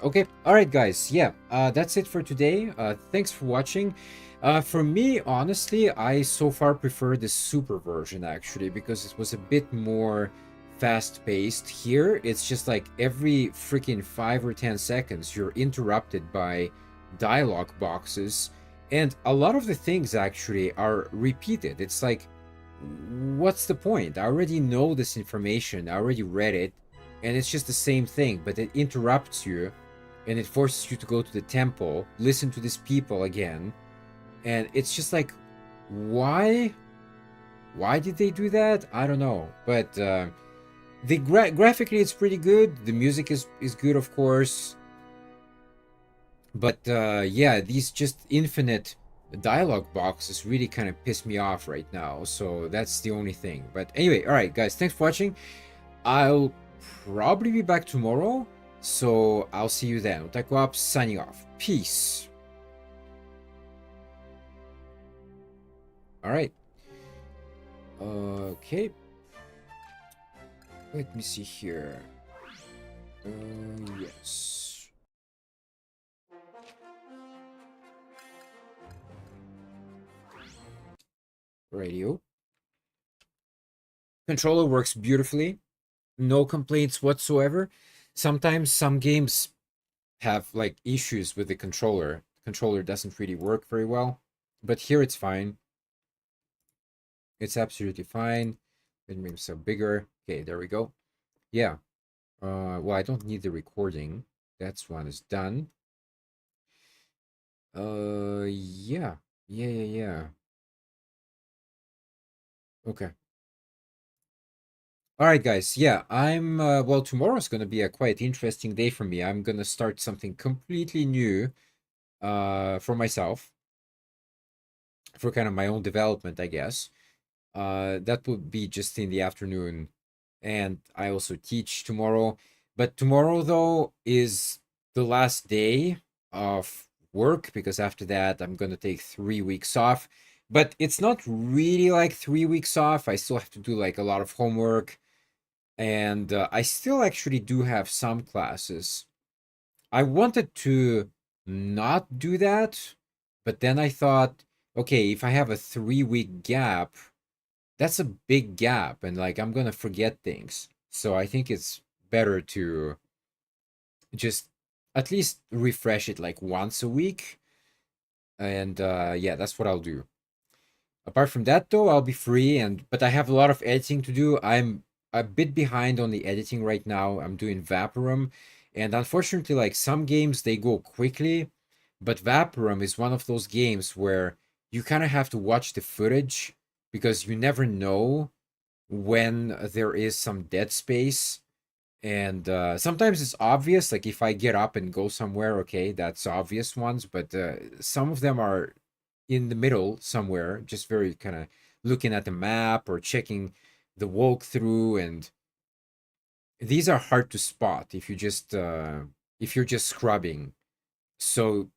Okay. All right, guys. Yeah, that's it for today. Thanks for watching. For me, honestly, I so far prefer the super version, actually, because it was a bit more fast-paced. Here, it's just like every freaking 5 or 10 seconds, you're interrupted by dialogue boxes. And a lot of the things, actually, are repeated. It's like, what's the point? I already know this information. I already read it. And it's just the same thing, but it interrupts you and it forces you to go to the temple, listen to these people again. And it's just like, why? Why did they do that? I don't know. But graphically, it's pretty good. The music is good, of course. But yeah, these just infinite dialogue boxes really kind of piss me off right now. So that's the only thing. But anyway, all right, guys, thanks for watching. I'll probably be back tomorrow, so I'll see you then. Otaku Up signing off. Peace. All right. Okay. Let me see here. Yes. Radio. Controller works beautifully. No complaints whatsoever. Sometimes some games have like issues with the controller. Controller doesn't really work very well, but here it's fine. It's absolutely fine. Let me make some bigger. Okay, there we go. Yeah. Well, I don't need the recording. That's one is done. Yeah. Yeah. Okay. All right, guys. Yeah, I'm well, tomorrow's going to be a quite interesting day for me. I'm going to start something completely new for myself, for kind of my own development, I guess. That would be just in the afternoon, and I also teach tomorrow. But tomorrow, though, is the last day of work because after that, I'm going to take 3 weeks off. But it's not really like 3 weeks off. I still have to do like a lot of homework. And I still actually do have some classes. I wanted to not do that, but then I thought, okay, if I have a 3 week gap, that's a big gap, and like I'm gonna forget things. So I think it's better to just at least refresh it like once a week. And yeah, that's what I'll do. Apart from that, though, I'll be free, and but I have a lot of editing to do. I'm a bit behind on the editing right now. I'm doing Vaporum, and unfortunately, like some games, they go quickly, but Vaporum is one of those games where you kind of have to watch the footage because you never know when there is some dead space. And sometimes it's obvious, like if I get up and go somewhere, okay, that's obvious ones, but some of them are in the middle somewhere, just very kind of looking at the map or checking the walkthrough, and these are hard to spot if you just if you're just scrubbing. So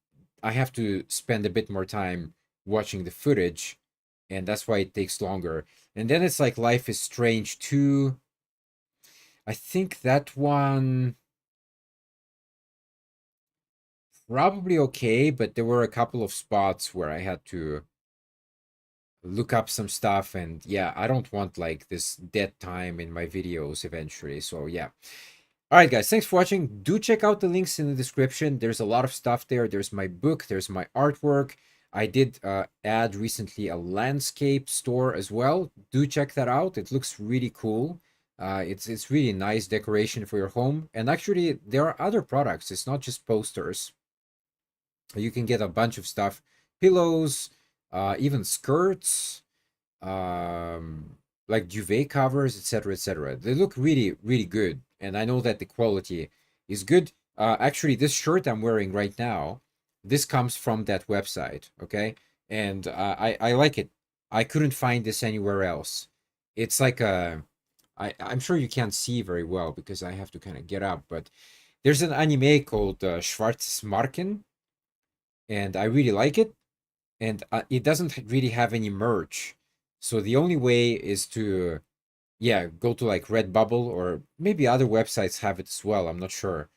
I have to spend a bit more time watching the footage, and that's why it takes longer. And then it's like Life is Strange 2. I think that one probably okay, but there were a couple of spots where I had to look up some stuff, and yeah, I don't want like this dead time in my videos eventually. So yeah. All right, guys, thanks for watching. Do check out the links in the description. There's a lot of stuff there. There's my book, there's my artwork. I did add recently a landscape store as well. Do check that out. It looks really cool. It's really nice decoration for your home. And actually, there are other products. It's not just posters. You can get a bunch of stuff, pillows, even skirts, um, like duvet covers, etc., etc. They look really, really good, and I know that the quality is good. Actually, this shirt I'm wearing right now, this comes from that website, okay? And I like it. I couldn't find this anywhere else. It's like I'm sure you can't see very well because I have to kind of get up, but there's an anime called Schwarzes Marken, and I really like it. And it doesn't really have any merch, so the only way is to, yeah, go to like Redbubble, or maybe other websites have it as well. I'm not sure.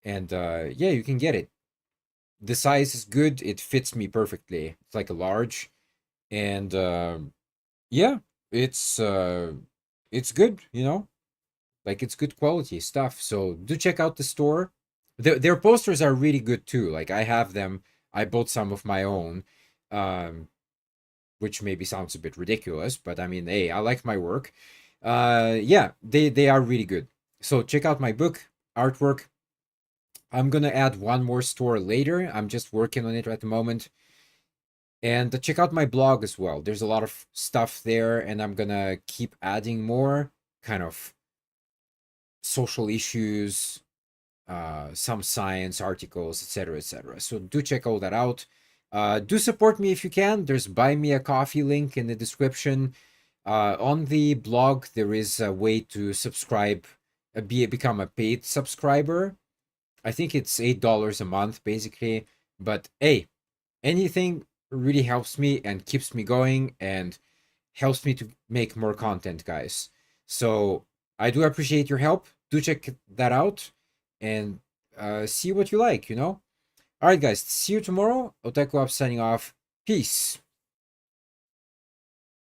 And yeah, you can get it. The size is good. It fits me perfectly. It's like a large, and yeah, it's uh, it's good. Like it's good quality stuff. So do check out the store. Their posters are really good too. Like I have them. I bought some of my own, um, which maybe sounds a bit ridiculous, but I mean, hey, I like my work. Yeah, they are really good. So check out my book, artwork. I'm gonna add one more store later. I'm just working on it at the moment. And check out my blog as well. There's a lot of stuff there, and I'm gonna keep adding more kind of social issues, some science articles, etc., etc. So do check all that out. Do support me if you can. There's buy me a coffee link in the description. On the blog, there is a way to subscribe, become a paid subscriber. I think it's $8 a month, basically. But hey, anything really helps me and keeps me going and helps me to make more content, guys. So I do appreciate your help. Do check that out and see what you like. All right, guys. See you tomorrow. Otaku Up signing off. Peace.